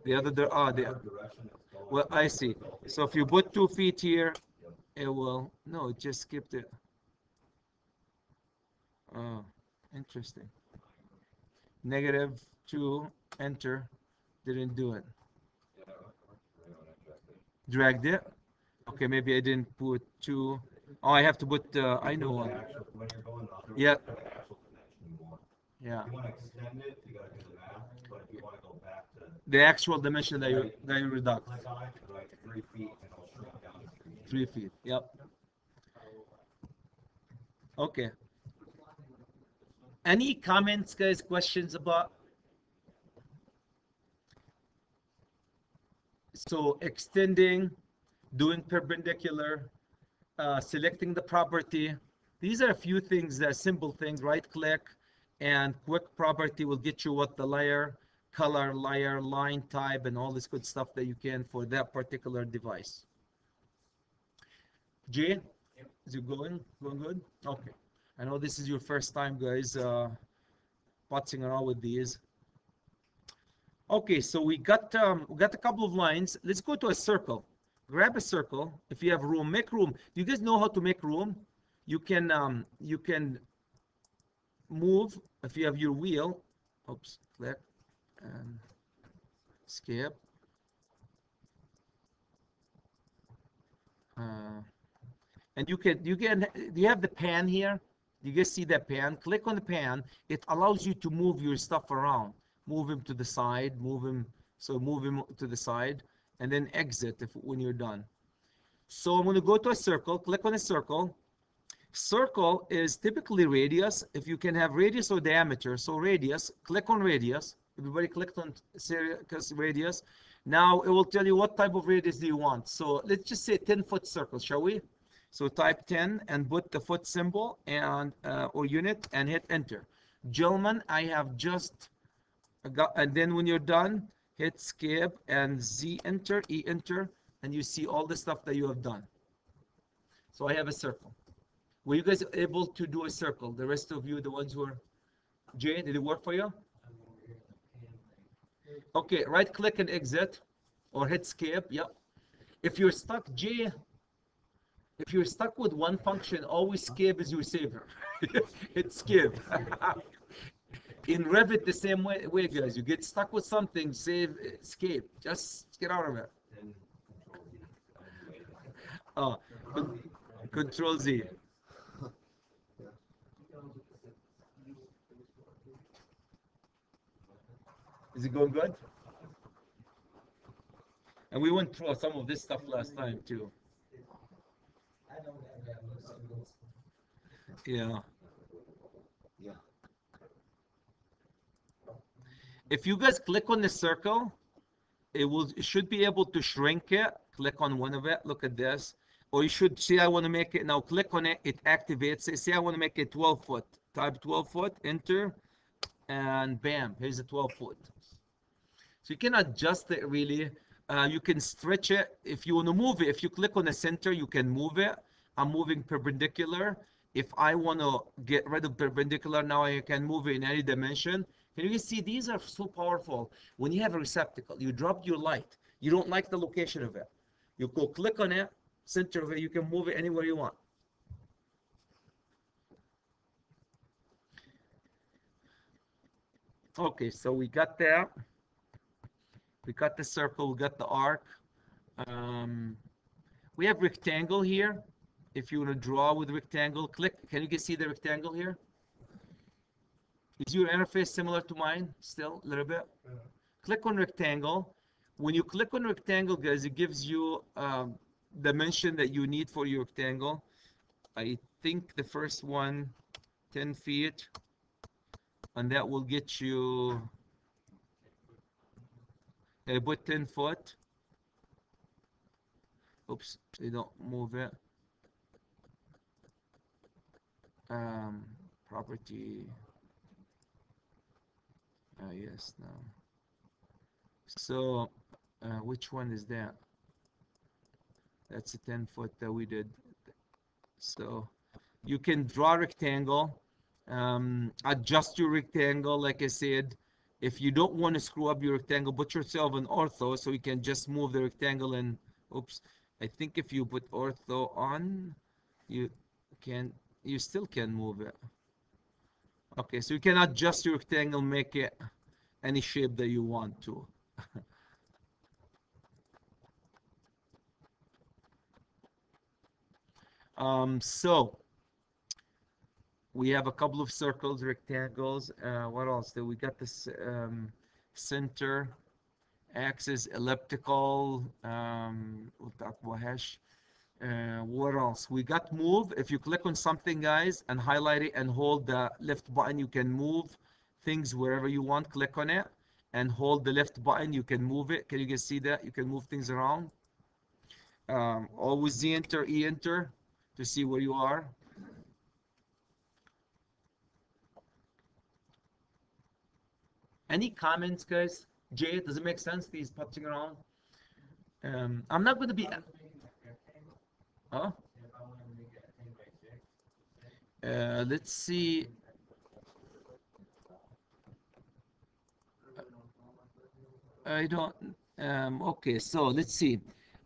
The other direction. Well, I see. So if you put 2 feet here, it will. No, it just skipped it. Oh, interesting. -2, enter. Didn't do it. Dragged it. Okay, maybe I didn't put 2. Oh, I have to put. I know one. Yeah. Yeah. If you want to extend it, you got to do the math. But if you want to go back to The actual dimension that you reduct. like 3 feet, and it'll shrink down to 3 feet. 3 feet. Yep. Okay. Any comments, guys? Questions about? So extending, doing perpendicular, selecting the property. These are a few things that are simple things. Right click and quick property will get you what the layer, color, layer, line type, and all this good stuff that you can for that particular device. Jay, is it going good? Okay. I know this is your first time, guys, putzing around with these. Okay, so we got a couple of lines. Let's go to a circle. Grab a circle. If you have room, make room. Do you guys know how to make room? You can move if you have your wheel. Oops, click and skip. And you have the pan here? Do you guys see that pan? Click on the pan. It allows you to move your stuff around. Move him to the side, move him to the side, and then exit when you're done. So I'm going to go to a circle, click on a circle. Circle is typically radius. If you can have radius or diameter, so radius, click on radius. Everybody clicked on radius. Now it will tell you what type of radius do you want. So let's just say 10-foot circle, shall we? So type 10 and put the foot symbol and or unit and hit enter. Gentlemen, I have just and then when you're done, hit skip and Z enter, E enter, and you see all the stuff that you have done. So I have a circle. Were you guys able to do a circle? The rest of you, the ones who are... Jay, did it work for you? Okay, right click and exit or hit skip. Yep. If you're stuck, Jay, if you're stuck with one function, always skip is your savior. Hit skip. In Revit, the same way, guys. You get stuck with something, save, escape. Just get out of it. Control Z. Is it going good? And we went through some of this stuff last time too. Yeah. If you guys click on the circle, it should be able to shrink it. Click on one of it. Look at this. Or you should see I want to make it. Now click on it. It activates it. See I want to make it 12 foot. Type 12 foot. Enter. And bam. Here's a 12 foot. So you can adjust it really. You can stretch it. If you want to move it, if you click on the center, you can move it. I'm moving perpendicular. If I want to get rid of perpendicular, now I can move it in any dimension. Can you see these are so powerful? When you have a receptacle, you drop your light. You don't like the location of it. You go click on it, center of it, you can move it anywhere you want. Okay, so we got that. We got the circle, we got the arc. We have rectangle here. If you want to draw with rectangle, click. Can you see the rectangle here? Is your interface similar to mine still a little bit? Click on rectangle. When you click on rectangle, guys, it gives you dimension that you need for your rectangle. I think the first one, 10 feet, and that will get you, put 10 foot. Oops, they don't move it. Property. Yes, no. So, which one is that? That's a 10 foot that we did. So, you can draw rectangle, adjust your rectangle, like I said. If you don't want to screw up your rectangle, put yourself in ortho so you can just move the rectangle and, oops, I think if you put ortho on, you still can move it. Okay, so you can adjust your rectangle, make it any shape that you want to. So we have a couple of circles, rectangles. What else? We got this center, axis, elliptical. What else? We got move. If you click on something, guys, and highlight it and hold the left button, you can move things wherever you want. Click on it and hold the left button. You can move it. Can you guys see that? You can move things around. Always Z-enter, E-enter to see where you are. Any comments, guys? Jay, does it make sense, these punching around? I'm not going to be... Huh? Let's see. I don't... okay, so let's see.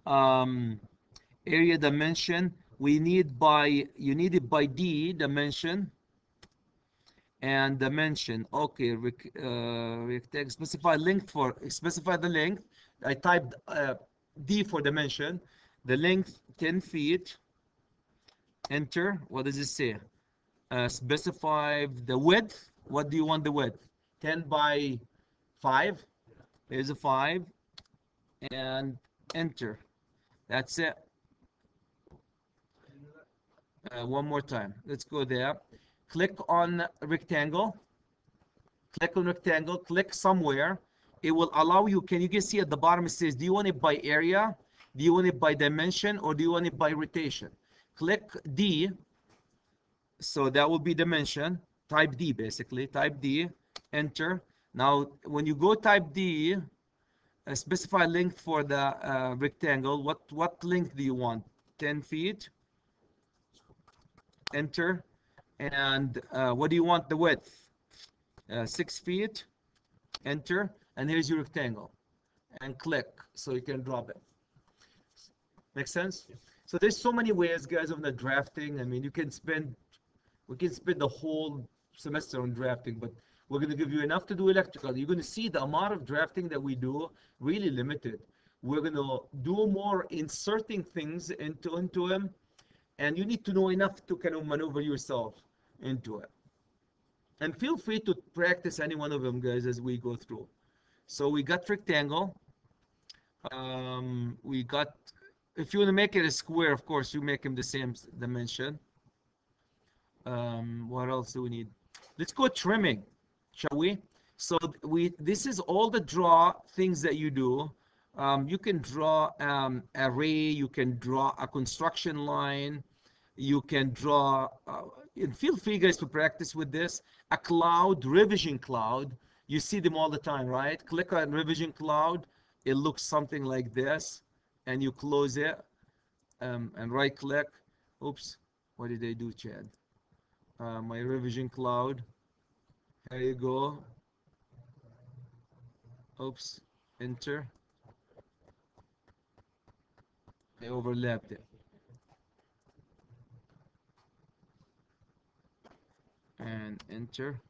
Area dimension. You need it by D dimension. And dimension. Okay, rectangle. Specify the length. I typed D for dimension. The length 10 feet. Enter. What does it say? Specify the width. What do you want the width? 10 by 5. There's a 5. And enter. That's it. One more time. Let's go there. Click on rectangle. Click on rectangle. Click somewhere. It will allow you. Can you see at the bottom it says, do you want it by area? Do you want it by dimension? Or do you want it by rotation? Click D. So that will be dimension. Type D basically. Type D. Enter. Now when you go type D, specify length for the rectangle. What length do you want? 10 feet. Enter. And what do you want the width? 6 feet. Enter. And here's your rectangle. And click so you can drop it. Make sense? So there's so many ways, guys, of the drafting. I mean, we can spend the whole semester on drafting, but we're going to give you enough to do electrical. You're going to see the amount of drafting that we do really limited. We're going to do more inserting things into them, and you need to know enough to kind of maneuver yourself into it. And feel free to practice any one of them, guys, as we go through. So we got rectangle. We got, if you want to make it a square, of course, you make them the same dimension. What else do we need? Let's go trimming, shall we? So this is all the draw things that you do. You can draw array, you can draw a construction line, you can draw, and feel free, guys, to practice with this. A cloud, revision cloud, you see them all the time, right? Click on revision cloud, it looks something like this, and you close it, and right click. Oops, what did I do, Chad? My revision cloud. There you go. Oops, enter. I overlapped it. And enter.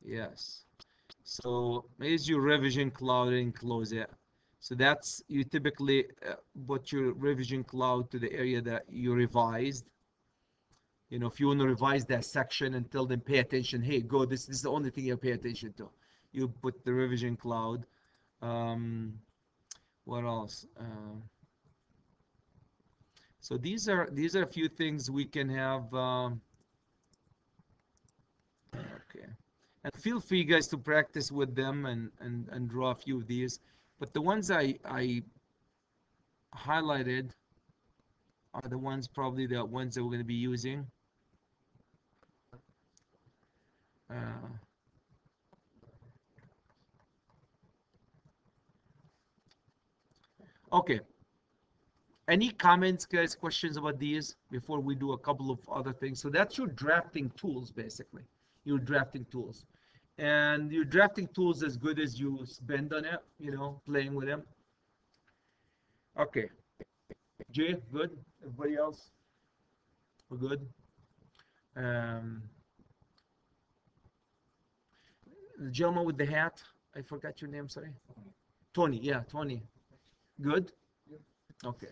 Yes. So here's your revision cloud and close it. So that's, you typically put your revision cloud to the area that you revised. You know, if you want to revise that section and tell them, pay attention, hey, go, this is the only thing you pay attention to. You put the revision cloud. What else? So these are a few things we can have. Okay. And feel free, guys, to practice with them and draw a few of these. But the ones I highlighted are the ones, probably the ones that we're going to be using. Okay. Any comments, guys, questions about these before we do a couple of other things? So that's your drafting tools, basically. Your drafting tools. And your drafting tools as good as you spend on it, you know, playing with them. Okay. Jay, good? Everybody else? We're good? The gentleman with the hat, I forgot your name, sorry. Tony, yeah, Tony. Good? Okay.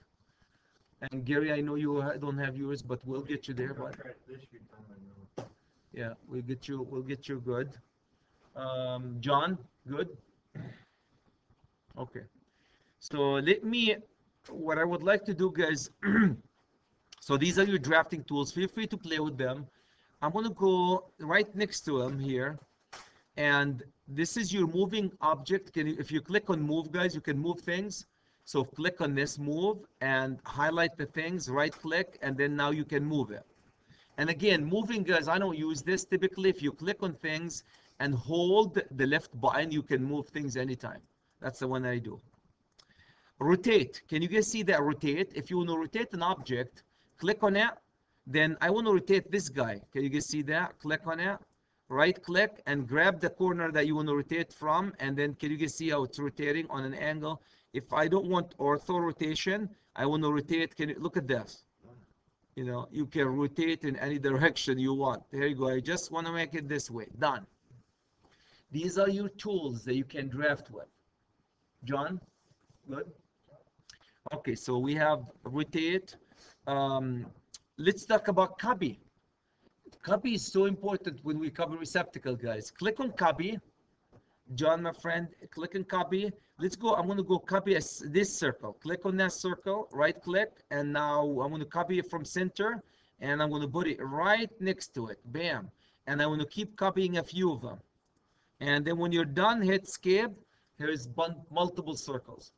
And Gary, I know you don't have yours, but we'll get you there. But yeah, we'll get you good. John, good? Okay. So what I would like to do, guys, so these are your drafting tools. Feel free to play with them. I'm going to go right next to them here. And this is your moving object. If you click on move, guys, you can move things. So click on this, move, and highlight the things, right click, and then now you can move it. And again, moving, guys, I don't use this. Typically, if you click on things and hold the left button, you can move things anytime. That's the one I do. Rotate. Can you guys see that rotate? If you want to rotate an object, click on it. Then I want to rotate this guy. Can you guys see that? Click on it. Right click and grab the corner that you want to rotate from. And then can you guys see how it's rotating on an angle? If I don't want ortho rotation, I want to rotate. Can you look at this? You know, you can rotate in any direction you want. There you go. I just want to make it this way. Done. These are your tools that you can draft with. John? Good? Okay, so we have rotate. Let's talk about copy. Copy is so important when we cover receptacle, guys. Click on copy. John, my friend, click on copy. Let's go. I'm going to go copy this circle. Click on that circle, right click, and now I'm going to copy it from center, and I'm going to put it right next to it. Bam. And I want to keep copying a few of them. And then when you're done, hit escape. Here's multiple circles.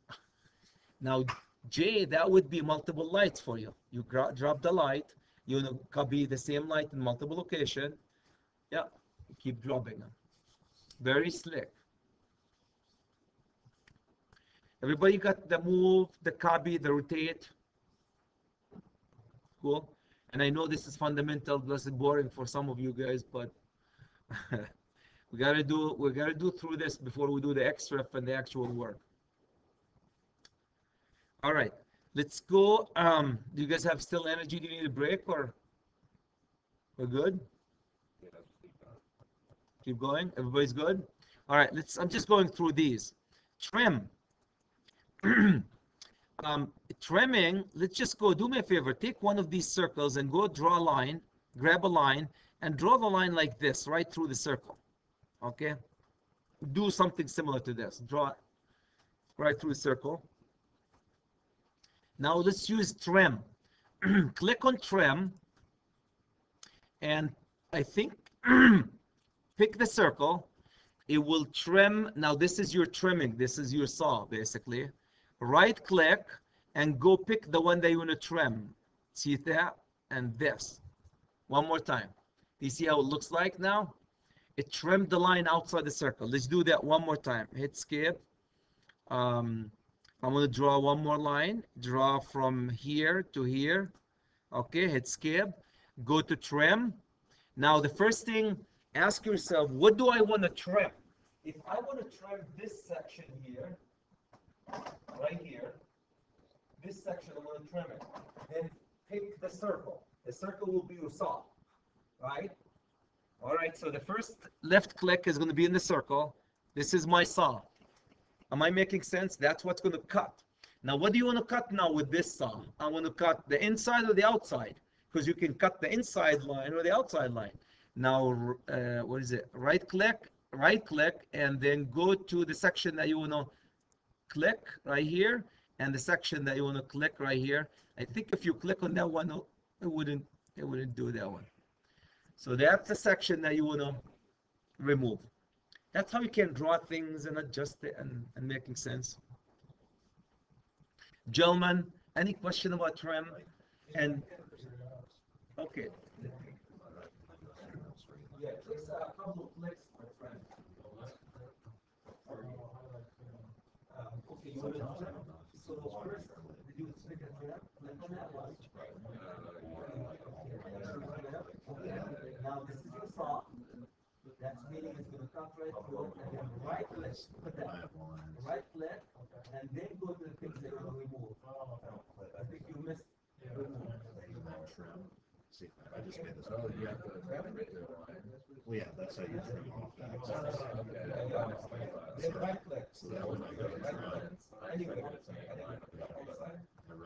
Now, J, that would be multiple lights for you. You drop the light. You want to copy the same light in multiple location. Yeah, keep dropping them. Very slick. Everybody got the move, the copy, the rotate? Cool. And I know this is fundamental, plus boring for some of you guys, but we gotta do through this before we do the extra and the actual work. All right, let's go. Do you guys have still energy? Do you need a break or we're good? Keep going. Everybody's good. All right. I'm just going through these. Trim. Trimming. Let's just go. Do me a favor. Take one of these circles and go draw a line. Grab a line and draw the line like this, right through the circle. Okay. Do something similar to this. Draw right through the circle. Now let's use trim. Click on trim, and I think pick the circle. It will trim. Now this is your trimming. This is your saw, basically. Right click and go pick the one that you want to trim. See that? And this. One more time. Do you see how it looks like now? It trimmed the line outside the circle. Let's do that one more time. Hit escape. I'm going to draw one more line. Draw from here to here. Okay, hit escape. Go to trim. Now the first thing, ask yourself, what do I want to trim? if I want to trim this section here, right here, this section I want to trim it, then pick the circle. The circle will be your saw, right? All right, so the first left click is going to be in the circle. This is my saw. Am I making sense? That's what's going to cut. Now, what do you want to cut now with this saw? I want to cut the inside or the outside, because you can cut the inside line or the outside line. Now, what is it? Right click, and then go to the section that you want to click right here, and the section that you want to click right here. I think if you click on that one, it wouldn't do that one. So that's the section that you want to remove. That's how you can draw things and adjust it and making sense. Gentlemen, any question about trim? And okay. Yeah, just a couple of clicks, my friend. Okay, you want to so first, did you click a trim? Click on that one. Now this is your saw. That's meaning it's going to cut right through, and then right click, put that right click, and then go to the things that you're going to remove. I think you missed. See, I just made this. Oh, yeah. Well, yeah, that's how you trim off that. Then right click. So that was my good trim. Anyway,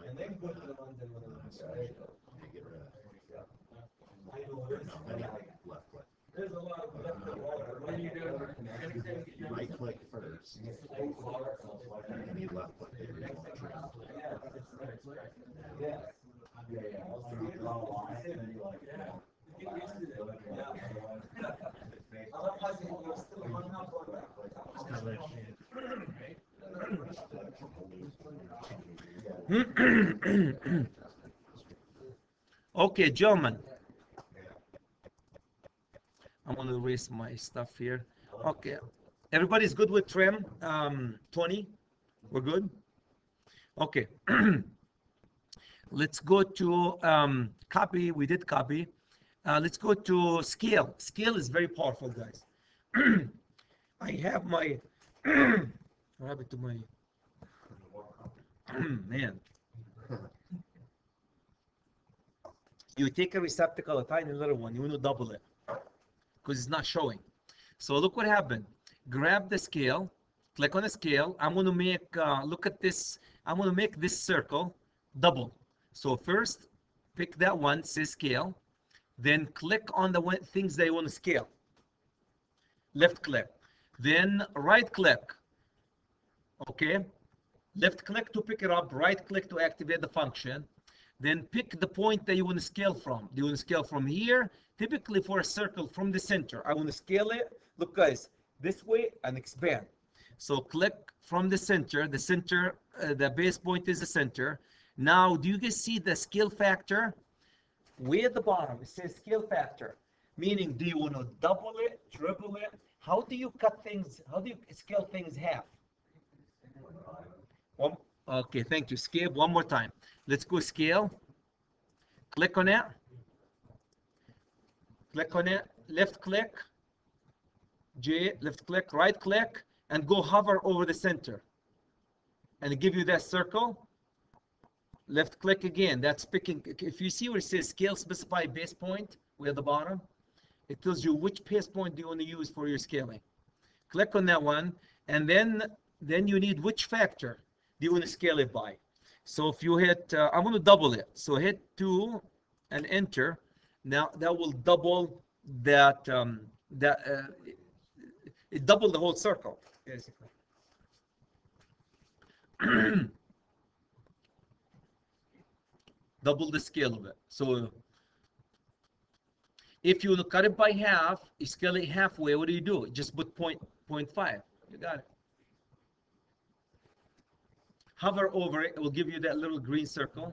and then go to the ones that you want to You get rid of. I know there's I need left click. there's a lot of left and right. You right click first, and you left click the original trim. Yeah. Okay, gentlemen. I'm going to erase my stuff here. Okay. Everybody's good with trim? 20? We're good? Okay. Let's go to copy. We did copy. Let's go to scale. Scale is very powerful, guys. I have my... what happened to my... man. You take a receptacle, a tiny little one, you want to double it because it's not showing. So look what happened. Grab the scale, click on the scale. I'm going to make, look at this. I'm going to make this circle double. So first, pick that one, says scale. Then click on the things that you want to scale. Left click. Then right click. Okay. Left click to pick it up. Right click to activate the function. Then pick the point that you want to scale from. Do you want to scale from here? Typically for a circle from the center. I want to scale it. Look, guys, this way and expand. So click from the center. The center, the base point is the center. Now, do you guys see the scale factor? Way at the bottom, it says scale factor. Meaning, do you want to double it, triple it? How do you cut things? How do you scale things half? Okay, thank you. Scale one more time. Let's go scale. Click on it. Click on it. Left click. J, left click, right click, and go hover over the center. And it give you that circle. Left click again. That's picking. If you see where it says scale specify base point, way at the bottom, it tells you which base point do you want to use for your scaling. Click on that one, and then you need which factor do you want to scale it by. So if you hit, I'm going to double it. So hit 2 and enter. Now that will double that. It doubled the whole circle, basically. Double the scale of it. So if you want to cut it by half, you scale it halfway. What do? Just put 0.5. You got it. Hover over it. It will give you that little green circle.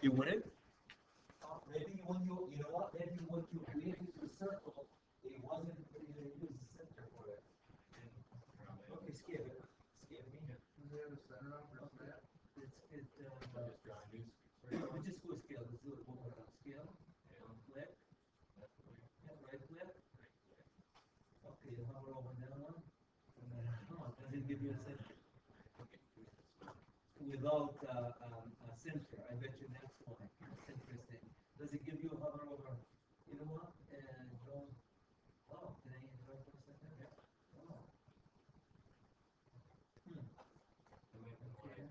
You wouldn't? Maybe when you know what? Maybe when you created the circle, it wasn't really going to use the center for it. Okay, skip it. Skip me. Do they have a center on for that? We just go scale. Let's do it one more time. Scale. you hover over that one, and then, oh, does it give you a center? Without a center, I bet you that's why. That's interesting. Does it give you a hover over? You know what? Don't. Oh, can I interrupt for a second? Yeah. Oh. Hmm. Okay.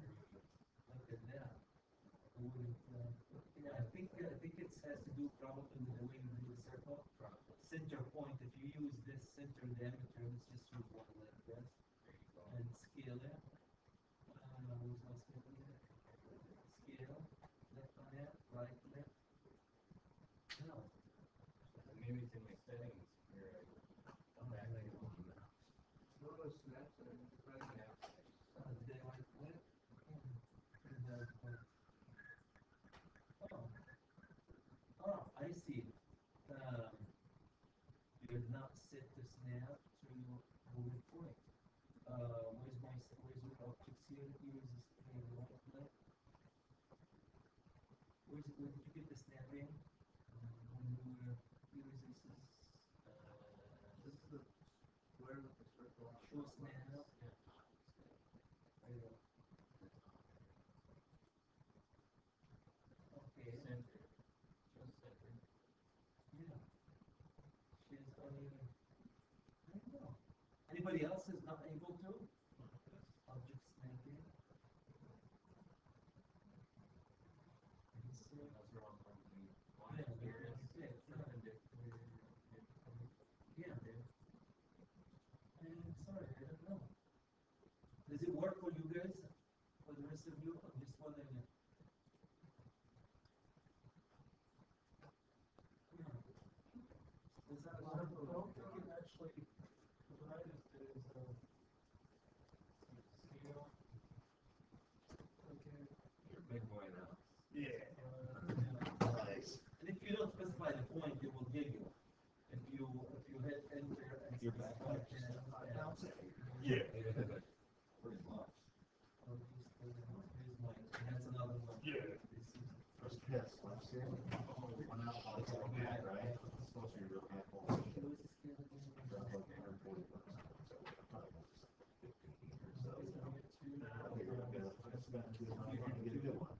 Look at that. I wouldn't, yeah, I think it has to do probably with the way you do the circle. Center point. If you use this center diameter, let's just use one like this and scale it. Where's my scale here? Scale. Left on it. Right. Left. No. Maybe it's in my settings where I come back to it. Did they like flip? Oh, I see. You're not set to snap to moving point. Where's your objects here? Here's this right flip. Where did you get the snapping? Here's this is the square with the circle. Show snap. There you go. Okay. Center. Just center. Yeah. She's only. I don't know. Anybody else is not able to? Object snapping. That's wrong from the Yeah, line here. yeah. Yeah. And sorry, I don't know. Does it work for you guys? For the rest of you? I'm just wondering. Is that I don't think it actually, what I just did is, scale. Okay. You're a big boy now. Yeah. Nice. And if you don't specify the point, it will give you. If you hit enter and You're back. specify Yeah. Pretty much. here's mine. And that's another one. Yeah. First pass, left here. One out, all it's all back, right? It's supposed to be real handful. Drop like 140 bucks. So probably 15 or so. I figured I'd spend a good amount of money to get a good one.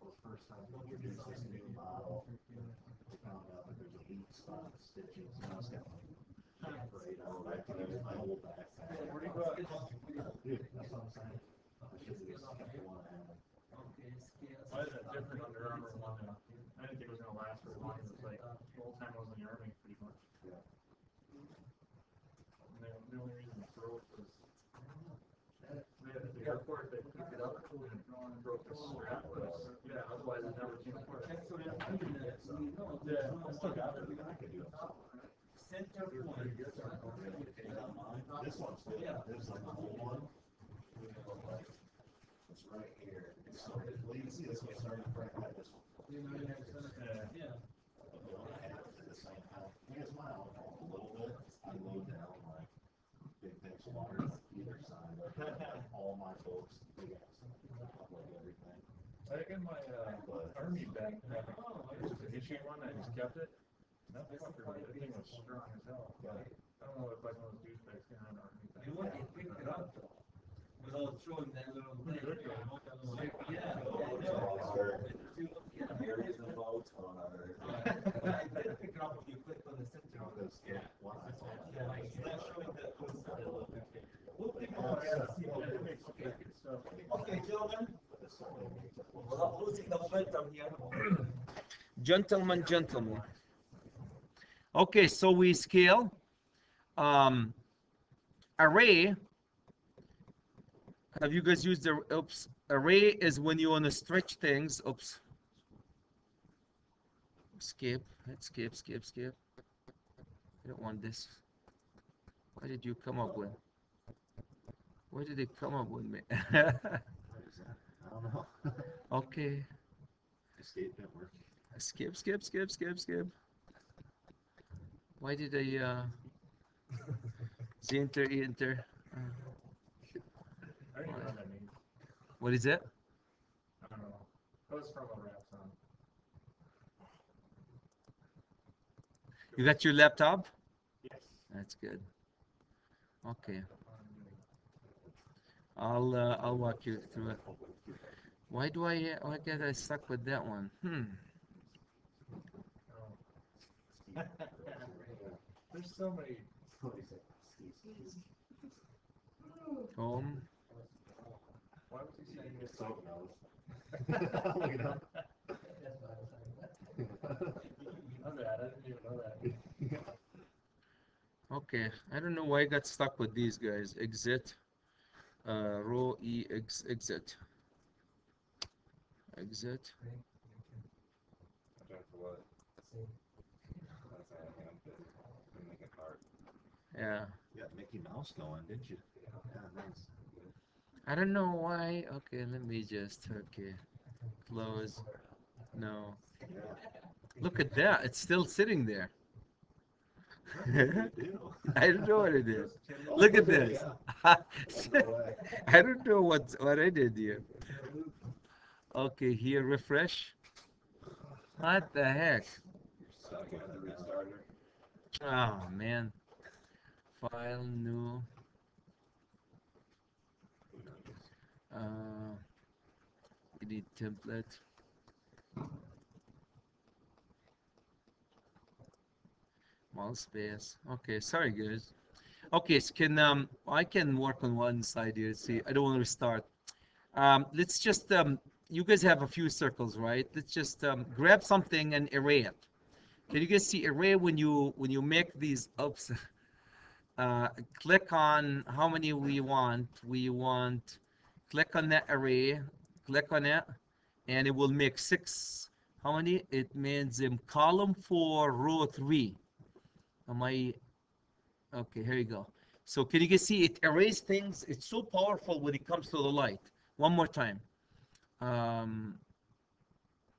Well, the first time we introduced this new model, we found out that there's a weak spot in the stitching, so I was kind of like, great, I went back to use my old backpack. Dude, that's what I'm saying. I should have just kept the one I had. Okay, scale. Why is that different Under Armour one? I didn't think it was gonna last for as long as it's like the old time I was in the army, pretty much. Yeah. And the only reason it broke was at the airport they picked it up and broke the strap. Yeah, otherwise it never came apart. That's what I'm thinking that we know. Yeah, I still got it. I could do it. Center point. This one's good. Yeah. This is like the whole one. It's right here. So, well, you can see this one starting to break like this one. Yeah. But the one I have is at the same time. Here's mine, I'll hold a little bit. I load down my big tanks of water on either side. All my bolts, big ass, like everything. I think in my army backpack, which is an issue one, I just kept it. That fucker, that thing was strong as hell. But I don't know if like one of those douchebags can have an army You backpack. want to pick it up though, without throwing that little thing. Yeah. Here is the boat on You better pick it up when you click on the center. Yeah. One I saw. Yeah, it's not showing that. We'll pick it Oh, up. yeah. Yeah, it makes good stuff. Okay, gentlemen, But this one, they make it we're not losing the momentum here. Gentlemen. Okay, so we scale. Array. Have you guys used the array is when you want to stretch things. Skip. Skip. I don't want this. What did you come up with? What did it come up with me? What is that? I don't know. Okay. Escape didn't work. Skip. Why did I enter? I don't even know what that means. What is it? I don't know. That was from a rap song. You got your laptop? Yes. That's good. Okay. I'll walk you through it. Why get I stuck with that one? There's so many. Home. Why was he saying this? So knows. Look it up. You know that, I didn't even know that. Okay, I don't know why I got stuck with these guys. Exit. Row E exit. Exit. For what? That's how I make it hard. Yeah. You got Mickey Mouse going, didn't you? Yeah, nice. I don't know why. Okay, let me just close. No. Look at that. It's still sitting there. I don't know what it is. Look at this. I don't know what I did here. Okay, here refresh. What the heck? Stuck with the restarter. Oh man. File new. Edit template. Mouse space. Okay, sorry guys. Okay, so I can work on one side here. See, I don't want to restart. Let's just you guys have a few circles, right? Let's just grab something and array it. Can you guys see array when you make these ups? Click on how many we want. Click on that array, click on it, and it will make 6. How many? It means column 4, row 3. Am I okay? Here you go. So can you guys see it erases things? It's so powerful when it comes to the light. One more time.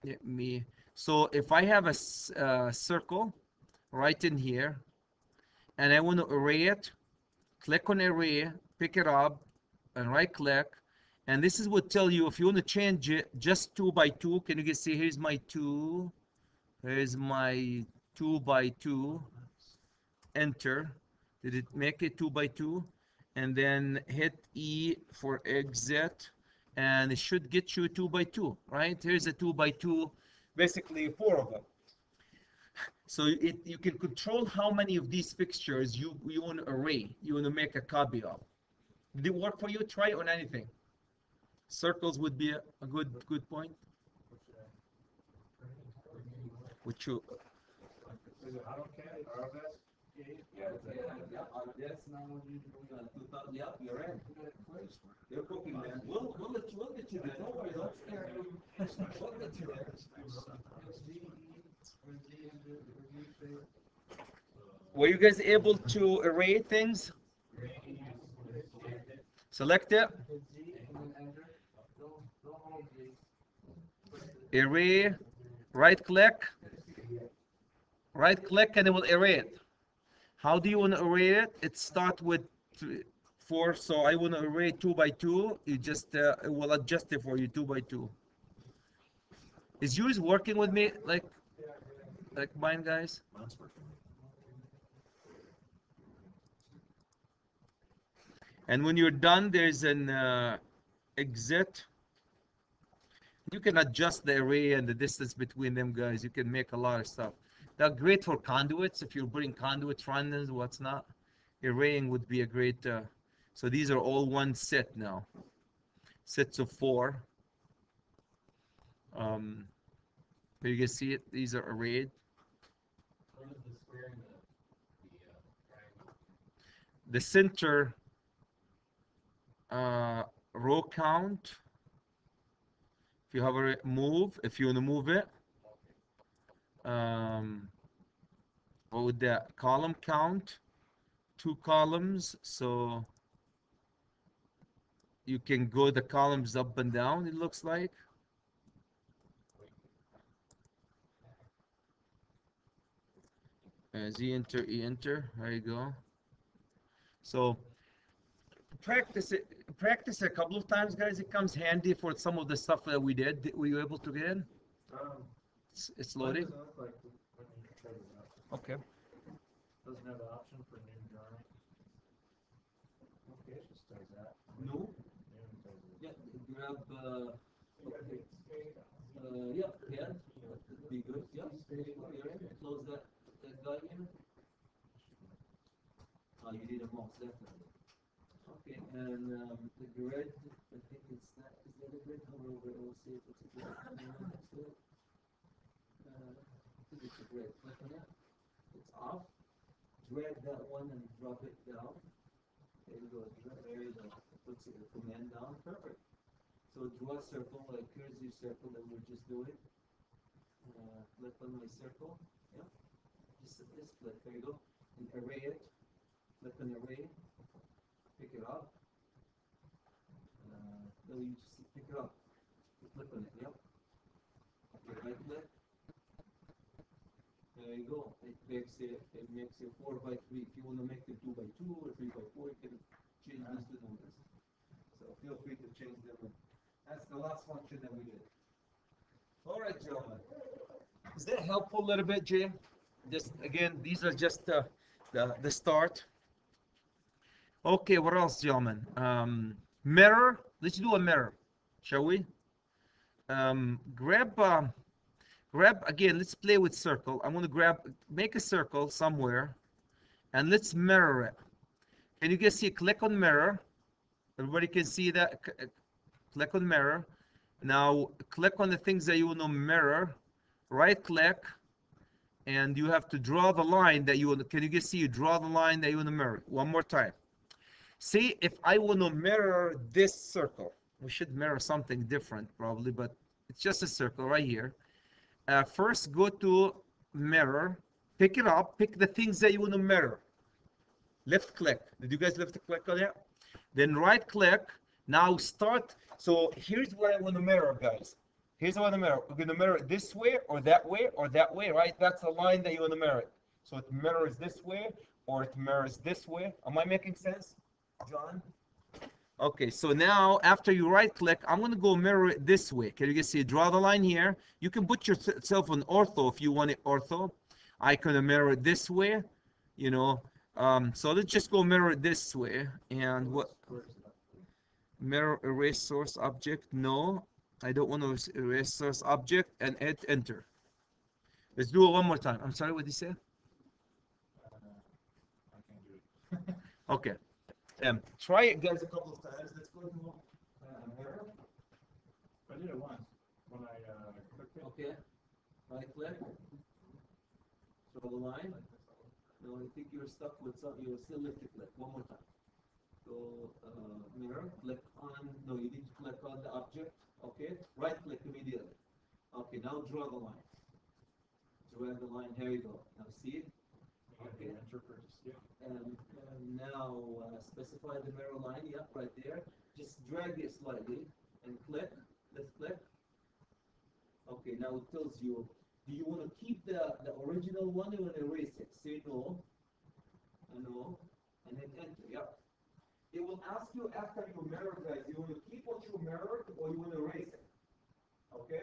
Let me. So if I have a circle right in here, and I want to array it, click on array, pick it up, and right click. And this is what tell you if you want to change it just 2 by 2. Can you guys see? Here's my 2. Here's my 2 by 2. Enter. Did it make it 2 by 2? And then hit E for exit, and it should get you 2 by 2, right? Here's a 2 by 2, basically 4 of them. So you can control how many of these fixtures you want to array, you want to make a copy of. Did it work for you? Try it on anything. Circles would be a good point. Which you? Is it AutoCAD? AutoCAD? Yes, now you yeah, you're right. They're cooking, man. We'll get you there. Don't worry, don't scare you. We'll get you there. Were you guys able to array things? Select it. Array. Right click, and it will array it. How do you want to array it? It starts with 4, so I want to array 2 by 2. You just it will adjust it for you 2 by 2. Is yours working with me like mine, guys? And when you're done, there's an exit. You can adjust the array and the distance between them, guys. You can make a lot of stuff. They're great for conduits. If you're putting conduits, randoms, what's not. Arraying would be a great. So these are all one set now. Sets of 4. You can see it. These are arrayed. The center row count. If you have a move, if you want to move it, what would that column count? 2 columns, so you can go the columns up and down. It looks like. Z enter, E enter. There you go. So practice it a couple of times, guys. It comes handy for some of the stuff that we did. Were you able to get in? It's loading. Doesn't look like when you try it out. Okay. Doesn't have an option for new No? Yeah, grab, okay. Yeah, yeah, that would be good. Yeah, you're in. Close that guy in. Oh, you need a mouse, definitely. Okay, and the grid, I think it's that, is that a grid? However, we'll see if it's a grid. Next to it. I think it's a grid. Click on it. It's off. Drag that one and drop it down. There you go. There you go. It puts the command down. Perfect. So draw a circle, like here's your circle that we're just doing. Click on my circle. Yeah. Just click. There you go. And array it. Click on array. Pick it up. No, you just pick it up. You click on it. Yep. Okay, right click. There you go. It makes it 4 by 3. If you want to make it 2 by 2 or 3 by 4, you can change these two numbers. So feel free to change them. That's the last function that we did. All right, gentlemen. Is that helpful a little bit, Jay? Just again, these are just the start. Okay, what else, gentlemen? Mirror. Let's do a mirror, shall we? Grab again. Let's play with circle. I'm gonna make a circle somewhere, and let's mirror it. Can you guys see? Click on mirror. Everybody can see that. Click on mirror. Now click on the things that you want to mirror. Right click, and you have to draw the line that you want. Can you guys see? You draw the line that you want to mirror. One more time. See, if I want to mirror this circle, we should mirror something different probably, but it's just a circle right here. First, go to mirror, pick it up, pick the things that you want to mirror. Left click. Did you guys left click on it? Then right click. Now start. So here's what I want to mirror, guys. Here's what I want to mirror. We're going to mirror it this way or that way or that way, right? That's the line that you want to mirror it. So it mirrors this way or it mirrors this way. Am I making sense, John? Okay, so now after you right click, I'm going to go mirror it this way. Can you guys see? Draw the line here. You can put yourself on ortho if you want it ortho. I can mirror it this way, you know. So let's just go mirror it this way. And what? Mirror erase source object. No, I don't want to erase source object, and hit enter. Let's do it one more time. I'm sorry, what did you say? I can't do it. Okay. Try it, guys, a couple of times. Let's go to mirror. I did it once when I clicked it. Okay. Right click. Draw the line. No, I think you're stuck with something. You still left click. One more time. So mirror. Click on. No, you need to click on the object. Okay. Right click immediately. Okay. Now draw the line. Drag the line. Here you go. Now see it. Okay. Enter purchase. Yeah. And now specify the mirror line. Yep, right there. Just drag it slightly and click. Let's click. Okay, now it tells you, do you want to keep the original one or erase it? Say no. No. And then enter. Yep. It will ask you after you mirror, guys, you want to keep what you mirrored or you want to erase it? Okay?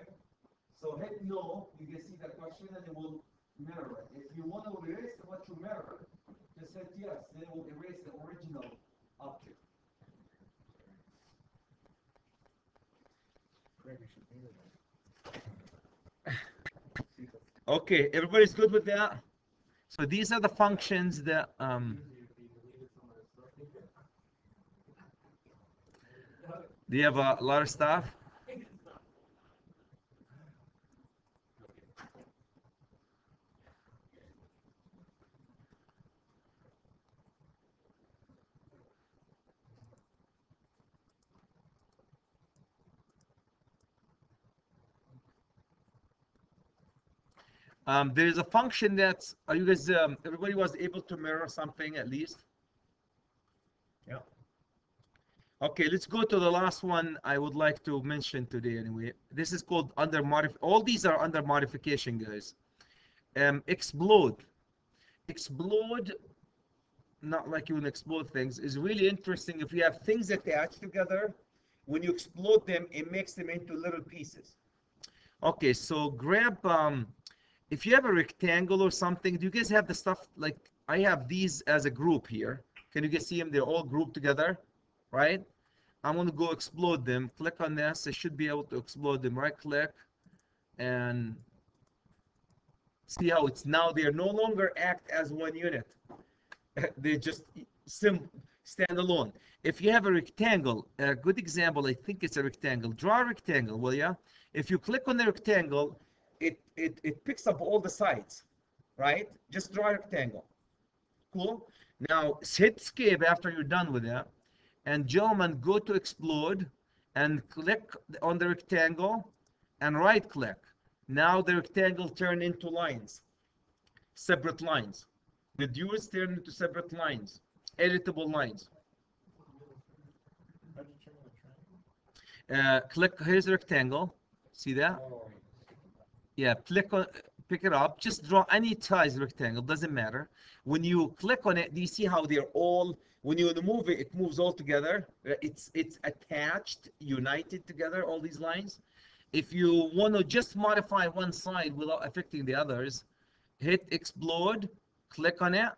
So hit no. You can see the question and it will mirror it. If you want to erase what you mirrored, just hit yes. Then it will erase the original object. Okay, everybody's good with that? So these are the functions that do you have a lot of stuff? There is a function that's, are you guys, everybody was able to mirror something at least? Yeah. Okay, let's go to the last one I would like to mention today anyway. This is called all these are under modification, guys. Explode. Explode, not like you would explode things, is really interesting. If you have things attached together, when you explode them, it makes them into little pieces. Okay, so grab, if you have a rectangle or something, do you guys have the stuff, like I have these as a group here. Can you guys see them? They're all grouped together, right? I'm going to go explode them. Click on this. I should be able to explode them. Right click and see how it's now they no longer act as one unit. They just stand alone. If you have a rectangle, a good example, I think it's a rectangle. Draw a rectangle, will ya? If you click on the rectangle, it picks up all the sides, right? Just draw a rectangle. Cool. Now hit escape after you're done with that, and gentlemen, go to explode and click on the rectangle and right click. Now the rectangle turned into lines, separate lines. The duals turn into separate lines, editable lines. How'd you change the triangle? Click, here's the rectangle. See that? Oh, Yeah, click on, pick it up. Just draw any size rectangle, doesn't matter. When you click on it, do you see how they're all, when you move it, it moves all together. It's attached, united together, all these lines. If you want to just modify one side without affecting the others, hit explode, click on it,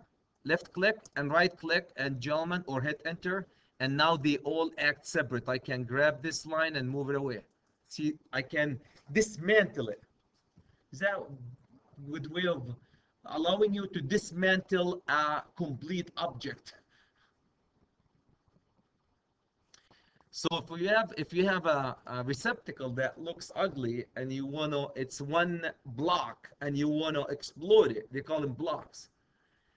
left click and right click and gentlemen, or hit enter, and now they all act separate. I can grab this line and move it away. See, I can dismantle it. Is that a good way of allowing you to dismantle a complete object? So if you have a receptacle that looks ugly and you want to, it's one block and you want to explode it, they call them blocks.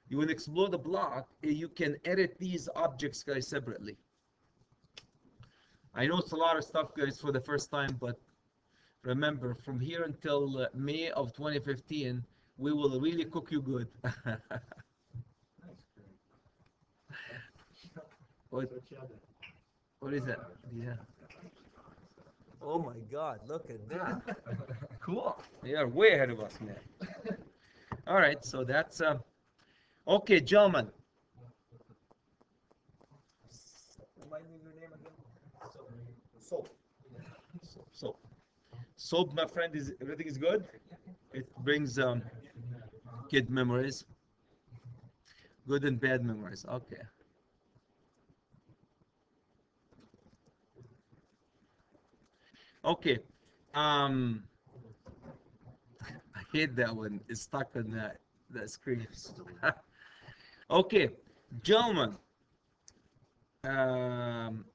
You want to explode a block, you can edit these objects, guys, separately. I know it's a lot of stuff, guys, for the first time, but remember, from here until May of 2015, we will really cook you good. What is that? Yeah. Oh my God, look at that. Cool. You are way ahead of us, man. All right, so that's okay, gentlemen. Remind me of your name again. Soap. Soap. Soap, my friend, is everything is good? It brings good memories. Good and bad memories. Okay. Okay. I hate that one. It's stuck on that screen. Okay, gentlemen.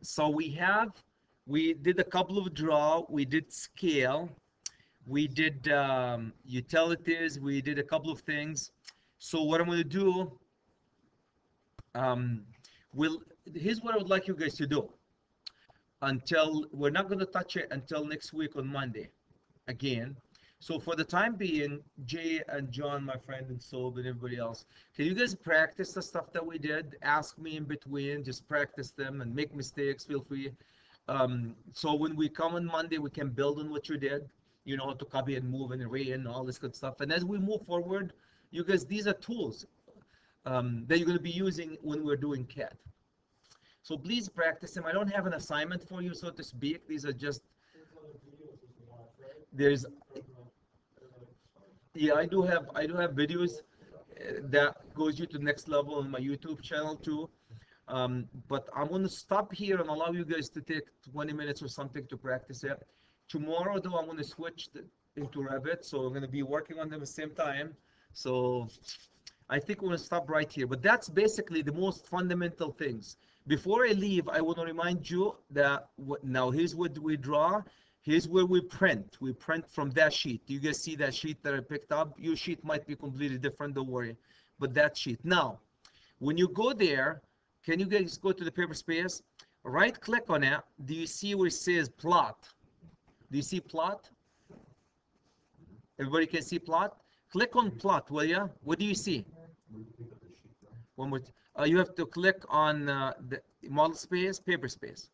So we did a couple of draw. We did scale. We did utilities. We did a couple of things. So what I'm going to do, here's what I would like you guys to do. Until we're not going to touch it until next week on Monday again. So for the time being, Jay and John, my friend, and Sob and everybody else, can you guys practice the stuff that we did? Ask me in between, just practice them and make mistakes, feel free. So when we come on Monday, we can build on what you did, you know, to copy and move and array and all this good stuff. And as we move forward, you guys, these are tools that you're going to be using when we're doing CAD. So please practice them. I don't have an assignment for you, so to speak. These are just, there's, yeah, I do have videos that goes you to the next level on my YouTube channel too. But I'm going to stop here and allow you guys to take 20 minutes or something to practice it. Tomorrow, though, I'm going to switch into Revit, so I'm going to be working on them at the same time. So I think we're going to stop right here. But that's basically the most fundamental things. Before I leave, I want to remind you that now here's what we draw. Here's where we print. We print from that sheet. Do you guys see that sheet that I picked up? Your sheet might be completely different, don't worry. But that sheet. Now, when you go there, can you guys go to the paper space? Right click on it. Do you see where it says plot? Do you see plot? Everybody can see plot? Click on plot, will you? What do you see? One more. You have to click on the model space, paper space.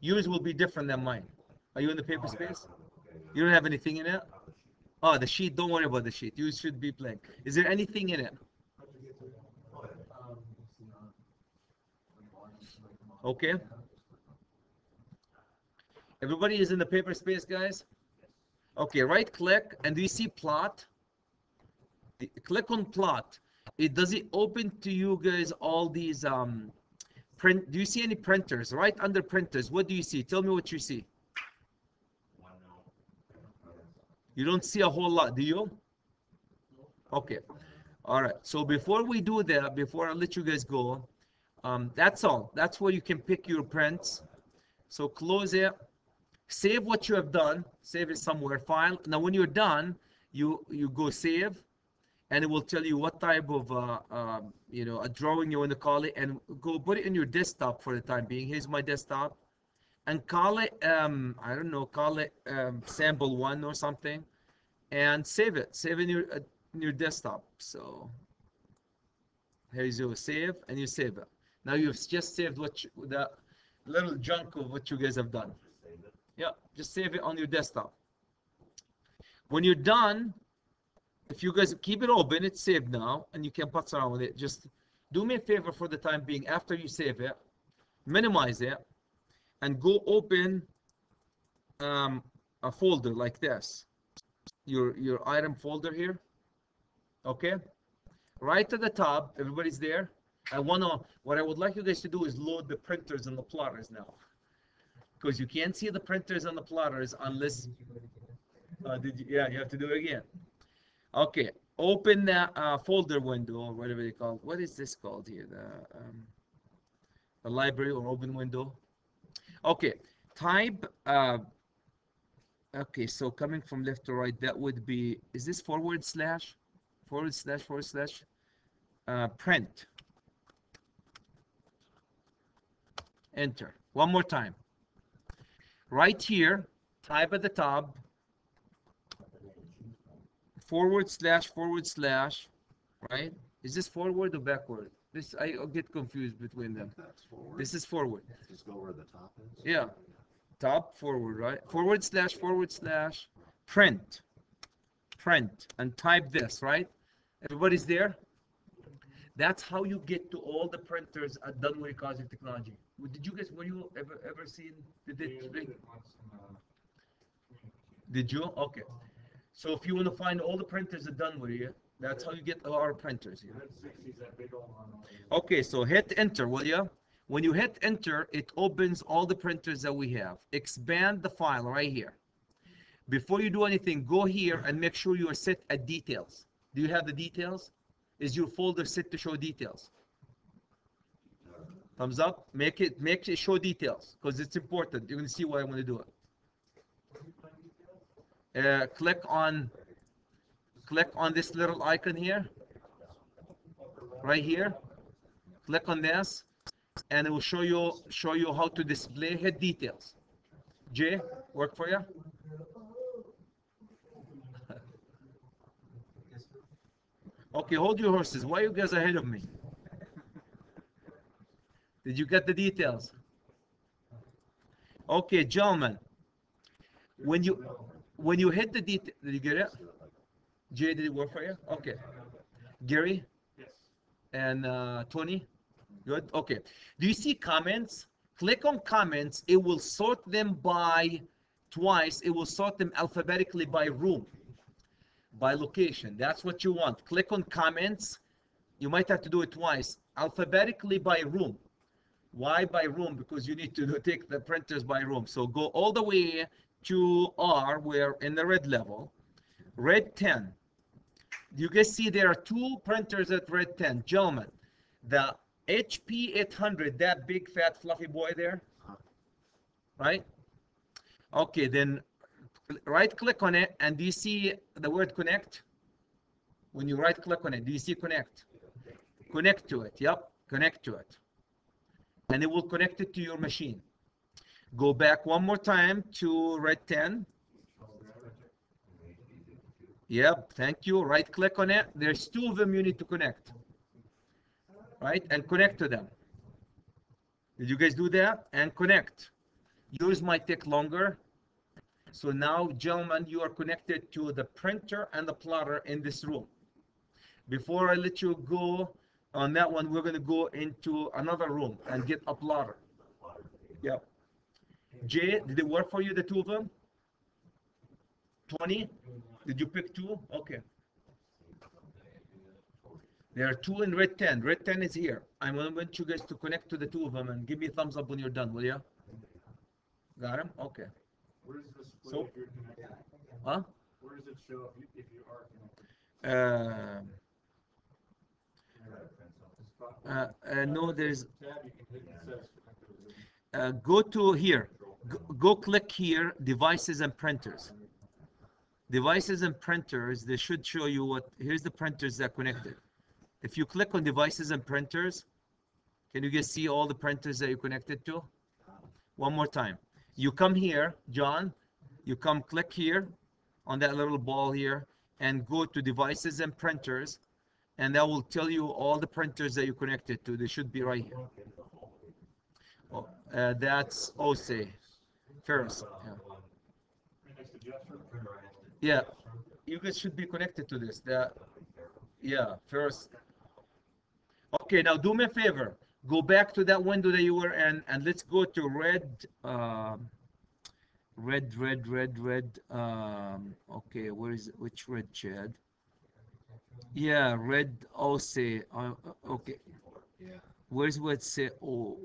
Yours will be different than mine. Are you in the paper space? You don't have anything in it? Oh, the sheet. Don't worry about the sheet. You should be blank. Is there anything in it? Okay. Everybody is in the paper space, guys? Okay, right click, and do you see plot? Click on plot. Does it open to you guys all these Print. Do you see any printers? Right under printers, what do you see? Tell me what you see. You don't see a whole lot, do you? Okay. All right. So before we do that, before I let you guys go, that's all. That's where you can pick your prints. So close it. Save what you have done. Save it somewhere. File. Now, when you're done, you go save, and it will tell you what type of a drawing you want to call it, and go put it in your desktop for the time being. Here's my desktop, and call it I don't know, call it sample 1 or something, and save it. Save in your desktop. So here you go, save, and you save it. Now you've just saved the little junk of what you guys have done. Yeah, just save it on your desktop. When you're done, if you guys keep it open, it's saved now, and you can putz around with it. Just do me a favor for the time being. After you save it, minimize it, and go open a folder like this. Your item folder here. Okay? Right at the top, everybody's there. What I would like you guys to do is load the printers and the plotters now. Because you can't see the printers and the plotters unless, yeah, you have to do it again. Okay, open the folder window, or whatever they call it. What is this called here? The library or open window. Okay, type, okay, so coming from left to right, that would be, is this // print. Enter. One more time. Right here, type at the top, // right? Is this forward or backward? I get confused between them. That's forward. This is forward. Just go where the top is. Yeah. Top, forward, right? // print. Print. And type this, right? Everybody's there? That's how you get to all the printers at Dunwoody College of Technology. Did you guys, were you ever seen, did you? Okay. So if you want to find all the printers at Dunwoody, that's how you get our printers here. Okay, so hit enter, will you? When you hit enter, it opens all the printers that we have. Expand the file right here. Before you do anything, go here and make sure you are set at details. Do you have the details? Is your folder set to show details? Thumbs up. Make it show details, because it's important. You're going to see why I want to do it. Click on this little icon here, right here. Click on this, and it will show you how to display. Hit details. Jay, work for you? Okay, hold your horses. Why are you guys ahead of me? Did you get the details? Okay, gentlemen. When you hit the detail, did you get it? Jay, did it work for you? Okay. Gary? Yes. And Tony? Good. Okay. Do you see comments? Click on comments. It will sort them by twice. It will sort them alphabetically by room, by location. That's what you want. Click on comments. You might have to do it twice. Alphabetically by room. Why by room? Because you need to take the printers by room. So go all the way to R, we're in the red level. Red 10. You guys see there are 2 printers at red 10. Gentlemen, the HP 800, that big fat fluffy boy there, right? Okay, then right click on it, and do you see the word connect? When you right click on it, do you see connect? Connect to it. Yep, connect to it. And it will connect it to your machine. Go back one more time to red 10. Yep, thank you. Right click on it. There's 2 of them you need to connect. Right? And connect to them. Did you guys do that? And connect. Yours might take longer. So now, gentlemen, you are connected to the printer and the plotter in this room. Before I let you go on that one, we're going to go into another room and get a plotter. Yep. Jay, did it work for you, the 2 of them? 20? Did you pick 2? Okay. There are 2 in red 10. Red 10 is here. I want you guys to connect to the two of them and give me a thumbs up when you're done, will you? Got him? Okay. Where does this So- split if you're connected? Huh? Where does it show if you are connected? No, there's Tab you can hit that says connected. go to here. Go click here, devices and printers. Devices and printers, they should show you what, here's the printers that are connected. If you click on devices and printers, can you guys see all the printers that you're connected to? One more time. You come here, John, you come click here on that little ball here and go to devices and printers, and that will tell you all the printers that you're connected to. They should be right here. Oh, that's OSE, Ferris. Yeah. Next to Jeff's room? Yeah, you guys should be connected to this. Yeah, first. Okay, now do me a favor. Go back to that window that you were in, and let's go to red. Red. Okay, where is it? Which red, Chad? Yeah, red. OC. Okay. Where's what say? Oh,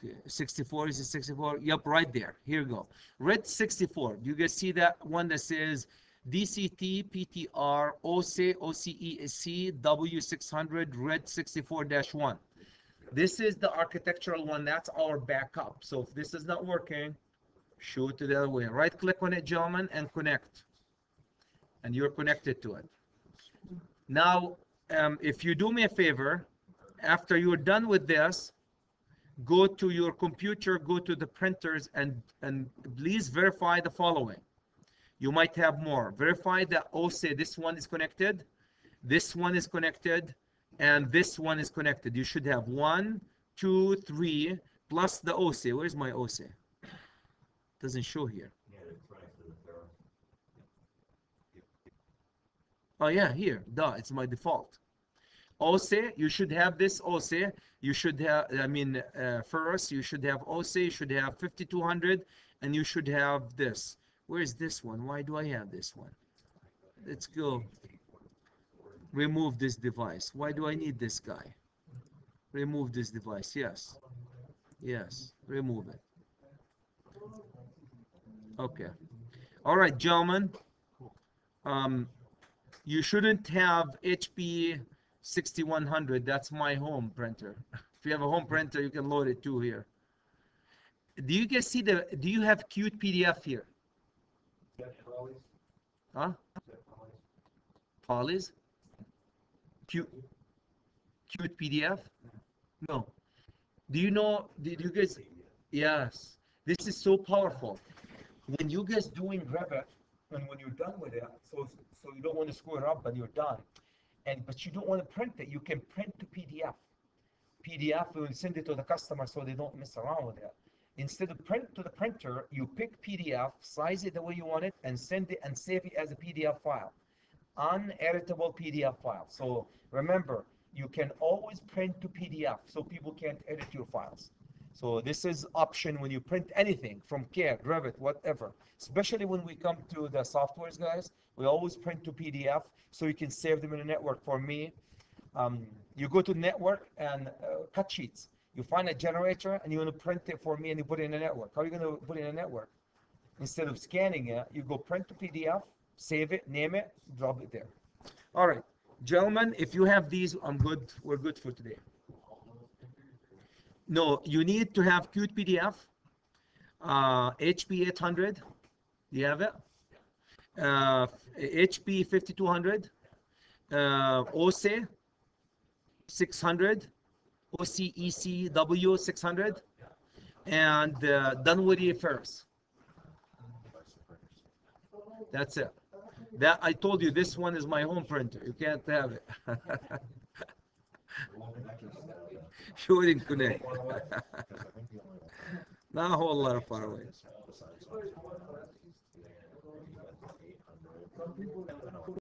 okay. 64, is it 64? Yep, right there. Here we go. Red 64. Do you guys see that one that says DCT, PTR, OC, OCEC, W600, red 64-1? This is the architectural one. That's our backup. So if this is not working, shoot it the other way. Right click on it, gentlemen, and connect. And you're connected to it. Now, if you do me a favor, after you're done with this, go to your computer, go to the printers, and please verify the following. You might have more. Verify that OC, this one is connected, this one is connected, and this one is connected. You should have 1, 2, 3, plus the OC. Where's my OC? Doesn't show here. Oh yeah, here. Duh, it's my default. OC, you should have this OC. You should have, first, you should have OC, you should have 5200, and you should have this. Where's this one? Why do I have this one? Let's go. Remove this device. Why do I need this guy? Remove this device. Yes. Yes. Remove it. Okay. All right, gentlemen. You shouldn't have HP 6100. That's my home printer. If you have a home printer, you can load it too here. Do you guys see do you have cute PDF here? Huh? Polys? Cute PDF? No. Do you know, did you guys, yes, this is so powerful. When you guys doing Revit, and when you're done with it, so you don't want to screw it up, but you're done. But you don't want to print it. You can print to PDF. PDF, we will send it to the customer so they don't mess around with it. Instead of print to the printer, you pick PDF, size it the way you want it, and send it and save it as a PDF file. Uneditable PDF file. So remember, you can always print to PDF so people can't edit your files. So this is option when you print anything from CAD, Revit, whatever. Especially when we come to the softwares, guys, we always print to PDF so you can save them in a network. For me, you go to network and cut sheets. You find a generator and you want to print it for me and you put it in a network. How are you going to put it in a network? Instead of scanning it, you go print to PDF, save it, name it, drop it there. All right, gentlemen, if you have these, I'm good. We're good for today. No, you need to have Qt PDF, HP 800. Do you have it? HP 5200, OC 600, OCECW 600, and Dunwoody Ferris. That's it. That I told you, this one is my home printer. You can't have it. You wouldn't connect. Not a whole lot of far away.